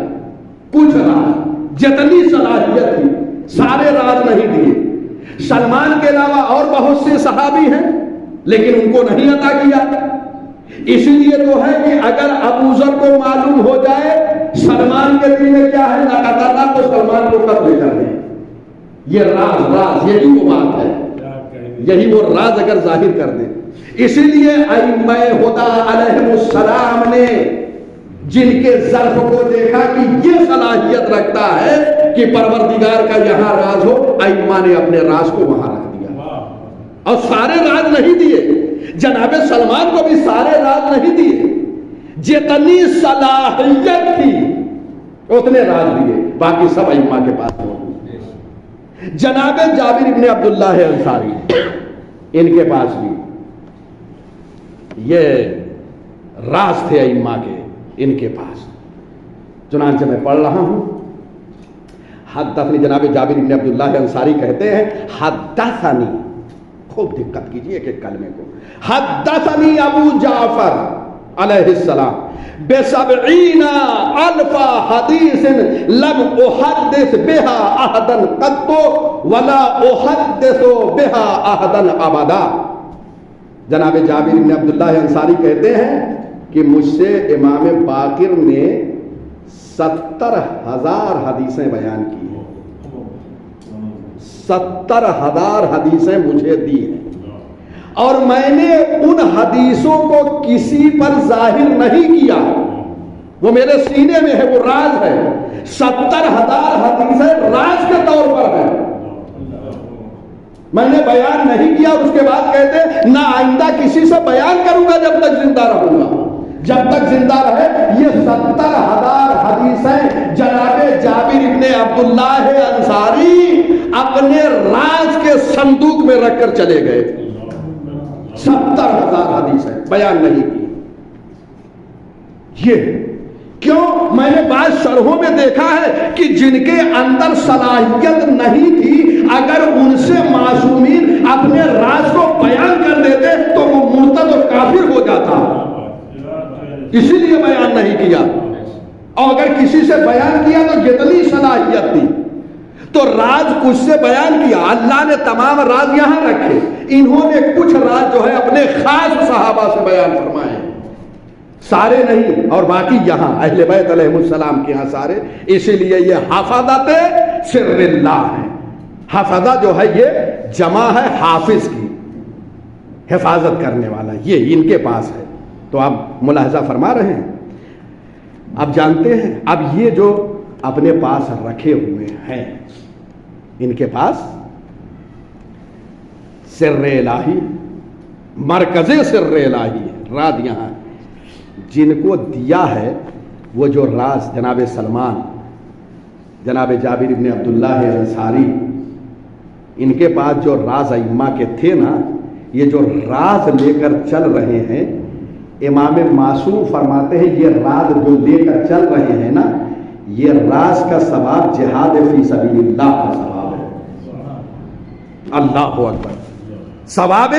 کچھ راز، جتنی صلاحیت تھی، سارے راز نہیں دیے۔ سلمان کے علاوہ اور بہت سے صحابی ہیں لیکن ان کو نہیں عطا کیا۔ اس لیے تو ہے کہ اگر ابو ذر کو معلوم ہو جائے سلمان کے دل میں کیا ہے نہ تو سلمان کو قتل کر دیں۔ یہ راز یہی وہ بات ہے، یہی وہ راز اگر ظاہر کر دیں۔ اسی لیے ائمہ ہدی علیہم السلام نے جن کے ظرف کو دیکھا کہ یہ صلاحیت رکھتا ہے کہ پروردگار کا یہاں راز ہو، ائمہ نے اپنے راز کو وہاں رکھ دیا، اور سارے راز نہیں دیے۔ جناب سلمان کو بھی سارے راز نہیں دیے، جتنی صلاحیت تھی اتنے راز دیے، باقی سب ائمہ کے پاس موجود۔ جناب جابر ابن عبداللہ انصاری، ان کے پاس بھی یہ راز تھے ائمہ کے، ان کے پاس۔ چنانچہ میں پڑھ رہا ہوں، حدثنی، جناب جابر ابن عبداللہ انصاری کہتے ہیں حدثنی، خوب دقت کیجئے ایک ایک کلمے کو، حدثنی ابو جعفر علیہ السلام بسبعین الف حدیث لم احدث بها احدا قط ولا احدث بها احدا ابدا۔ جناب جابر بن عبداللہ انصاری کہتے ہیں کہ مجھ سے امام باقر نے 70,000 حدیثیں بیان کی ہیں، 70,000 حدیثیں مجھے دی ہیں، اور میں نے ان حدیثوں کو کسی پر ظاہر نہیں کیا، وہ میرے سینے میں ہے، وہ راز ہے۔ 70,000 حدیثیں راز کے طور پر ہے، میں نے بیان نہیں کیا، اور اس کے بعد کہتے ہیں نہ آئندہ کسی سے بیان کروں گا جب تک زندہ رہوں گا۔ جب تک زندہ رہے یہ 70,000 حدیثیں جناب جابر ابن عبداللہ انصاری اپنے راز کے صندوق میں رکھ کر چلے گئے۔ 70,000 حدیثیں بیان نہیں کی۔ یہ کیوں؟ میں نے بعض شرحوں میں دیکھا ہے کہ جن کے اندر صلاحیت نہیں تھی، اگر ان سے معصومین اپنے راز کو بیان کر دیتے تو وہ مرتد اور کافر ہو جاتا، اسی لیے بیان نہیں کیا۔ اور اگر کسی سے بیان کیا تو جتنی صلاحیت تھی تو راز کچھ سے بیان کیا، اللہ نے تمام راز یہاں رکھے، انہوں نے کچھ راز جو ہے اپنے خاص صحابہ سے بیان فرمائے، سارے نہیں، اور باقی یہاں اہل بیت علیہ السلام کے یہاں سارے۔ اسی لیے یہ حفظت سر اللہ ہے۔ حفظہ جو ہے یہ جمع ہے حافظ کی، حفاظت کرنے والا، یہ ان کے پاس ہے۔ تو آپ ملاحظہ فرما رہے ہیں، اب جانتے ہیں، اب یہ جو اپنے پاس رکھے ہوئے ہیں ان کے پاس سر الہی، مرکز سر الہی راز یہاں جن کو دیا ہے، وہ جو راز جناب سلمان، جناب جابر ابن عبداللہ انصاری، ان کے پاس جو راز ائمہ کے تھے نا، یہ جو راز لے کر چل رہے ہیں، امام معصوم فرماتے ہیں یہ راز جو لے کر چل رہے ہیں نا، یہ راز کا ثواب جہاد فی سبیل اللہ کا ثواب ہے۔ اللہ اکبر، ثواب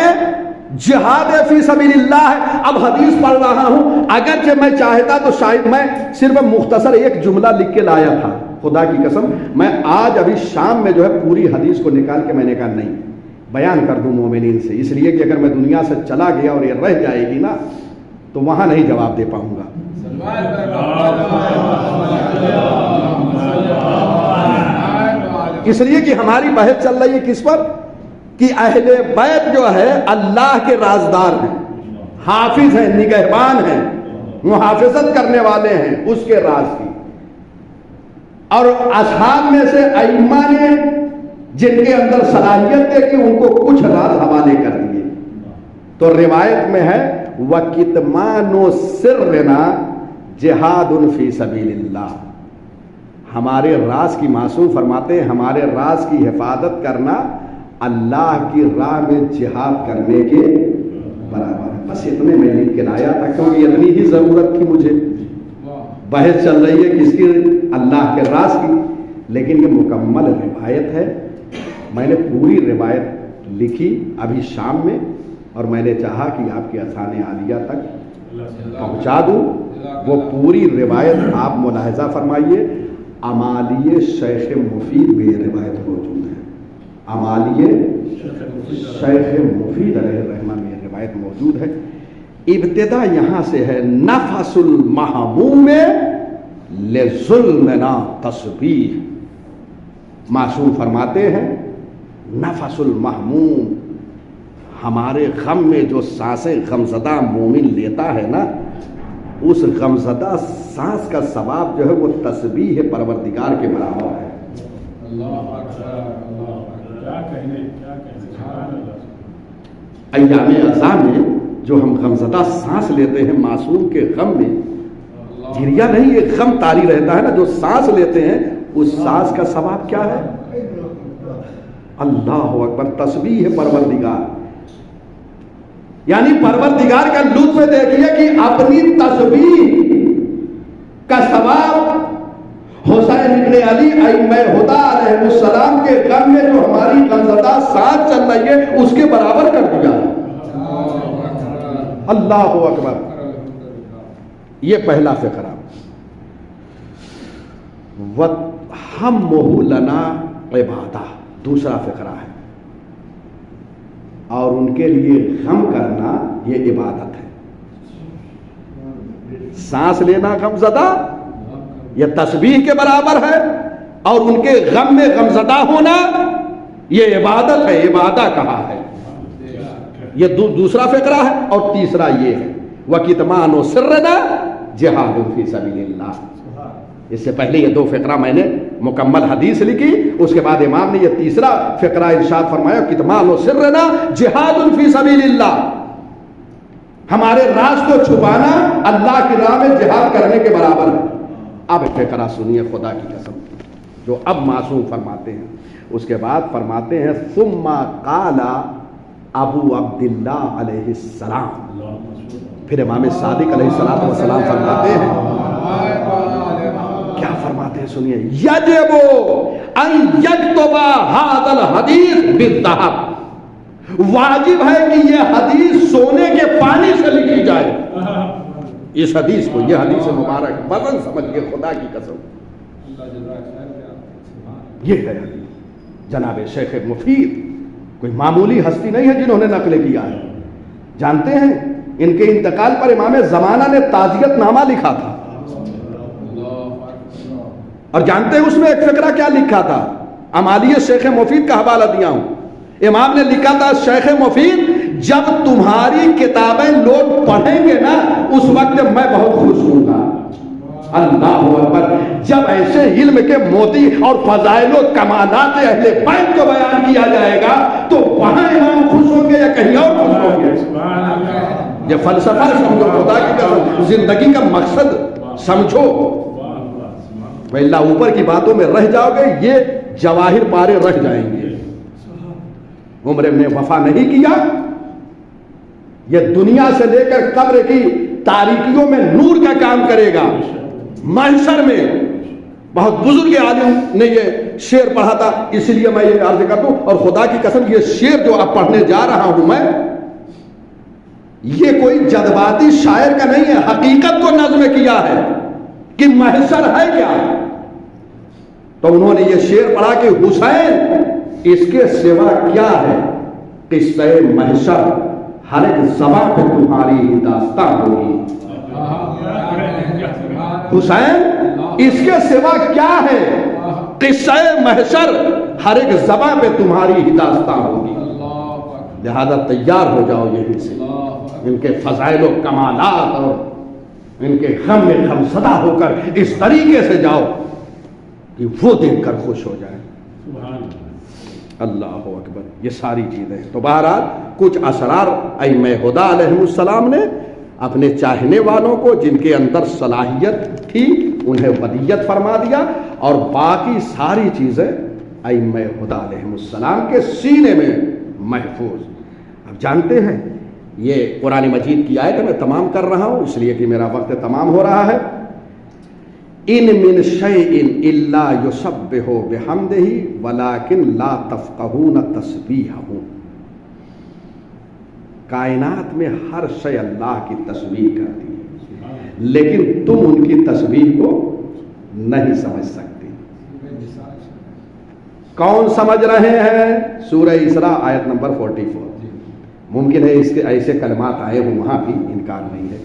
جہاد فی سبیل اللہ ہے۔ اب حدیث پڑھ رہا ہوں، اگرچہ میں چاہتا تو شاید میں صرف مختصر ایک جملہ لکھ کے لایا تھا، خدا کی قسم میں آج ابھی شام میں جو ہے پوری حدیث کو نکال کے میں نے کہا نہیں بیان کر دوں مومنین سے، اس لیے کہ اگر میں دنیا سے چلا گیا اور یہ رہ جائے گی نا تو وہاں نہیں جواب دے پاؤں گا۔ اس لیے کہ ہماری بحث چل رہی ہے کس پر؟ کہ اہل بیت جو ہے اللہ کے رازدار ہیں، حافظ ہیں، نگہبان ہیں، محافظت کرنے والے ہیں اس کے راز کی، اور اصحاب میں سے ائمہ نے جن کے اندر صلاحیت ہے کہ ان کو کچھ راز حوالے کر دیے۔ تو روایت میں ہے وَكِتْمَانُ سِرِّنَا جِهَادٌ فِي سَبِيلِ اللَّهِ، ہمارے راز کی، معصوم فرماتے ہیں ہمارے راز کی حفاظت کرنا اللہ کی راہ میں جہاد کرنے کے برابر ہے۔ بس اتنے میں لکھ کے لایا تھا کیونکہ اتنی ہی ضرورت تھی مجھے، بحث چل رہی ہے کس کی؟ اللہ کے راز کی، لیکن یہ مکمل روایت ہے۔ میں نے پوری روایت لکھی ابھی شام میں، اور میں نے چاہا کہ آپ کے اذان عالیہ تک پہنچا دوں۔ وہ پوری روایت آپ ملاحظہ فرمائیے، امالیہ شیخ مفید میں روایت موجود ہے، امالیہ شیخ مفید علیہ الرحمہ میں روایت موجود ہے۔ ابتدا یہاں سے ہے نفس المحموم لظلمنا تسبیح، معصوم فرماتے ہیں نفس المحموم، ہمارے غم میں جو سانسیں غمزدہ مومن لیتا ہے نا، اس غمزدہ سانس کا ثواب جو ہے وہ تسبیح پروردگار کے برابر ہے۔ ایام عزا میں جو ہم غمزدہ سانس لیتے ہیں معصوم کے غم میں، گریہ نہیں، ایک غم طاری رہتا ہے نا، جو سانس لیتے ہیں اس سانس کا ثواب کیا ہے؟ اللہ اکبر، تسبیح پروردگار، یعنی پروردگار کا لطف دیکھیے کہ اپنی تسبیح کا ثواب حسین ابن علی ائمہ ہدی علیہ السلام کے غم میں جو ہماری غمزدہ سانس چل رہی ہے اس کے برابر کر دیا۔ اللہ اکبر، یہ پہلا فقرہ۔ وَهَمُّهُ لَنَا عِبَادَةٌ، دوسرا فقرہ ہے، اور ان کے لیے غم کرنا یہ عبادت ہے۔ سانس لینا غم زدہ یہ تسبیح کے برابر ہے، اور ان کے غم میں غم زدہ ہونا یہ عبادت ہے، عبادہ کہا ہے۔ یہ دوسرا فقرہ ہے، اور تیسرا یہ ہے وَكِتْمَانُ سِرِّنَا جِهَادٌ فِي سَبِيلِ اللَّهِ۔ اس سے پہلے یہ دو فقرہ میں نے مکمل حدیث لکھی، اس کے بعد امام نے یہ تیسرا فقرہ ارشاد فرمایا کتمان سرنا جہاد فی سبیل اللہ، ہمارے راز کو چھپانا اللہ کی راہ میں جہاد کرنے کے برابر ہے۔ اب فقرہ سنیے خدا کی قسم جو اب معصوم فرماتے ہیں، اس کے بعد فرماتے ہیں ثم قال ابو عبداللہ علیہ السلام، پھر امام صادق علیہ السلام فرماتے ہیں، کیا فرماتے ہیں سنیے، یجب ان یکتب ھذا الحدیث بالذھب، واجب ہے کہ یہ حدیث سونے کے پانی سے لکھی جائے۔ اس حدیث کو، یہ حدیث مبارک وزن سمجھیے خدا کی قسم، یہ ہے حدیث جناب شیخ مفید، کوئی معمولی ہستی نہیں ہے جنہوں نے نقل کیا ہے۔ جانتے ہیں ان کے انتقال پر امام زمانہ نے تعزیت نامہ لکھا تھا، اور جانتے ہیں اس میں ایک فقرہ کیا لکھا تھا؟ امالیہ شیخ مفید کا حوالہ دیا ہوں، امام نے لکھا تھا شیخ مفید جب تمہاری کتابیں لوگ پڑھیں گے نا اس وقت میں بہت خوش ہوں گا۔ اللہ اکبر، جب ایسے علم کے موتی اور فضائل و کمالات اہل بیت کو بیان کیا جائے گا تو وہاں امام خوش ہوں گے یا کہیں اور خوش ہوں گے؟ یہ فلسفہ سمجھو خدا کی قسم، زندگی کا مقصد سمجھو، وَإِلَّا اوپر کی باتوں میں رہ جاؤ گے یہ جواہر پارے رہ جائیں گے۔ عمر نے وفا نہیں کیا، یہ دنیا سے لے کر قبر کی تاریکیوں میں نور کا کام کرے گا۔ محشر میں بہت بزرگ عالم نے یہ شعر پڑھا تھا، اس لیے میں یہ عرض کرتا ہوں، اور خدا کی قسم یہ شعر جو اب پڑھنے جا رہا ہوں میں، یہ کوئی جذباتی شاعر کا نہیں ہے، حقیقت کو نظم کیا ہے کہ محشر ہے کیا۔ تو انہوں نے یہ شعر پڑھا کہ حسین اس کے سوا کیا ہے قصہ محشر، ہر ایک زبان پہ تمہاری ہی داستان ہوگی۔ حسین اس کے سوا کیا ہے قصہ محشر، ہر ایک زبان پہ تمہاری ہی داستان ہوگی، لہذا تیار ہو جاؤ یہیں سے، ان کے فضائل و کمالات اور ان کے غم میں غمزدہ ہو کر اس طریقے سے جاؤ کہ وہ دیکھ کر خوش ہو جائے۔ اللہ اکبر، یہ ساری چیزیں۔ تو بہرحال کچھ اسرار ائمہ ہدیٰ علیہم السلام نے اپنے چاہنے والوں کو جن کے اندر صلاحیت تھی انہیں ودیت فرما دیا، اور باقی ساری چیزیں ائمہ ہدیٰ علیہم السلام کے سینے میں محفوظ۔ اب جانتے ہیں یہ قرآن مجید کی آیت میں تمام کر رہا ہوں اس لیے کہ میرا وقت تمام ہو رہا ہے۔ ان من شیء الا یسبح بحمدہ ولکن لا تفقہون تسبیحہ، کائنات میں ہر شے اللہ کی تسبیح کرتی ہے لیکن تم ان کی تسبیح کو نہیں سمجھ سکتے۔ کون سمجھ رہے ہیں؟ سورہ اسراء آیت نمبر 44۔ ممکن ہے اس کے ایسے کلمات آئے ہوں، وہاں بھی انکار نہیں ہے۔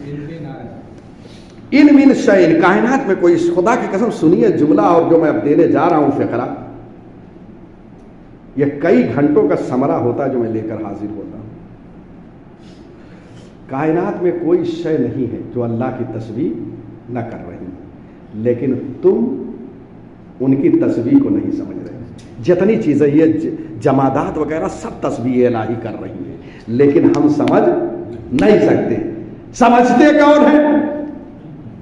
ان من شیء، کائنات میں کوئی، خدا کی قسم سنیے جملہ اور جو میں اب دینے جا رہا ہوں فقرہ، یہ کئی گھنٹوں کا ثمرہ ہوتا ہے جو میں لے کر حاضر ہوتا ہوں۔ کائنات میں کوئی شے نہیں ہے جو اللہ کی تسبیح نہ کر رہی، لیکن تم ان کی تسبیح کو نہیں سمجھ رہے۔ جتنی چیزیں یہ جمادات وغیرہ سب تسبیح الہی کر رہی ہیں لیکن ہم سمجھ نہیں سکتے۔ سمجھتے کون ہیں؟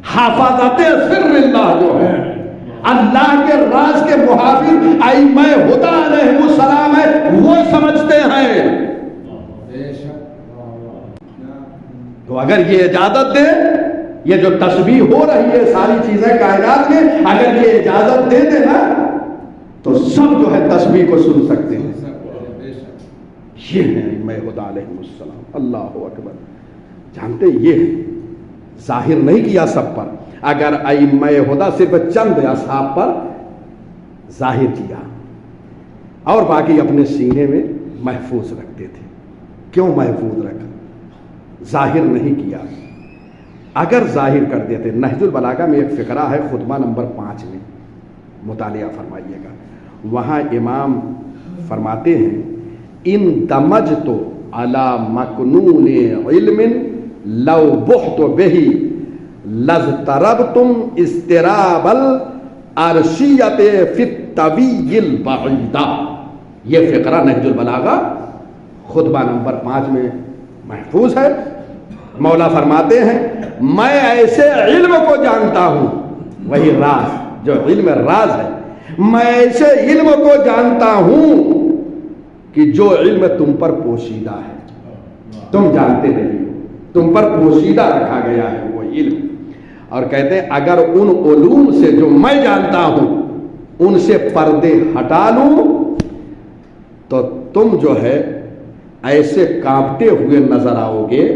حافظات سر اللہ جو ہے، اللہ کے راز کے محافظ ائمہ ہدیٰ علیہم السلام ہے، وہ سمجھتے ہیں۔ تو اگر یہ اجازت دے، یہ جو تسبیح ہو رہی ہے ساری چیزیں کائنات میں، اگر یہ اجازت دے دے نا تو سب جو ہے تسبیح کو سن سکتے ہیں۔ یہ ہے ائمہ ہدیٰ علیہم السلام۔ اللہ اکبر، جانتے یہ ظاہر نہیں کیا سب پر، اگر ائمہ ہدیٰ صرف چند اصحاب پر ظاہر کیا اور باقی اپنے سینے میں محفوظ رکھتے تھے۔ کیوں محفوظ رکھا؟ ظاہر نہیں کیا۔ اگر ظاہر کر دیتے، نہج البلاغہ میں ایک فقرہ ہے خطبہ نمبر 5 میں، مطالعہ فرمائیے گا، وہاں امام فرماتے ہیں ان دمجت علی مکنون علم لو بحت بہ لاضطربتم اضطراب العرشیۃ فی الطوی البعیدہ۔ یہ فقرہ نہج البلاغہ خطبہ نمبر 5 میں محفوظ ہے۔ مولا فرماتے ہیں میں ایسے علم کو جانتا ہوں، وہی راز جو علم راز ہے، میں ایسے علم کو جانتا ہوں کہ جو علم تم پر پوشیدہ ہے، تم جانتے نہیں ہو، تم پر پوشیدہ رکھا گیا ہے وہ علم۔ اور کہتے ہیں اگر ان علوم سے جو میں جانتا ہوں ان سے پردے ہٹا لوں تو تم جو ہے ایسے کانپتے ہوئے نظر آؤ گے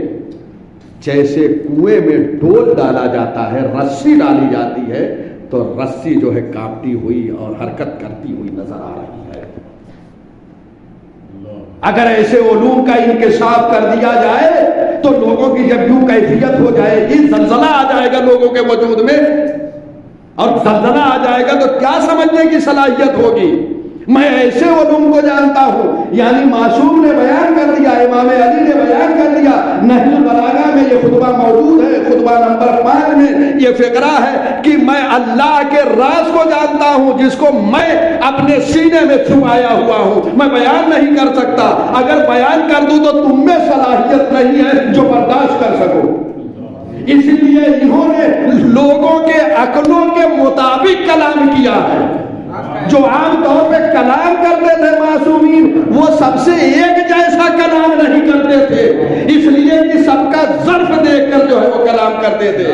جیسے کنویں میں ڈول ڈالا جاتا ہے، رسی ڈالی جاتی ہے تو رسی جو ہے کانپتی ہوئی اور حرکت کرتی ہوئی نظر آ رہی ہے۔ اگر ایسے علوم کا انکشاف کر دیا جائے تو لوگوں کی جب یوں کیفیت ہو جائے گی، زلزلہ آ جائے گا لوگوں کے وجود میں، اور زلزلہ آ جائے گا تو کیا سمجھنے کی صلاحیت ہوگی؟ میں ایسے علوم کو جانتا ہوں، یعنی معصوم نے بیان کر دیا، امام علی نے بیان کر دیا، نہج البلاغہ میں یہ خطبہ موجود ہے، خطبہ نمبر 5 میں یہ فقرہ ہے کہ میں اللہ کے راز کو جانتا ہوں جس کو میں اپنے سینے میں چھپایا ہوا ہوں، میں بیان نہیں کر سکتا۔ اگر بیان کر دوں تو تم میں صلاحیت نہیں ہے جو برداشت کر سکو۔ اس لیے انہوں نے لوگوں کے عقلوں کے مطابق کلام کیا ہے۔ جو عام طور پہ کلام کرتے تھے معصومین، وہ سب سے ایک جیسا کلام نہیں کرتے تھے، اس لیے کہ سب کا ظرف دیکھ کر جو ہے وہ کلام کرتے تھے۔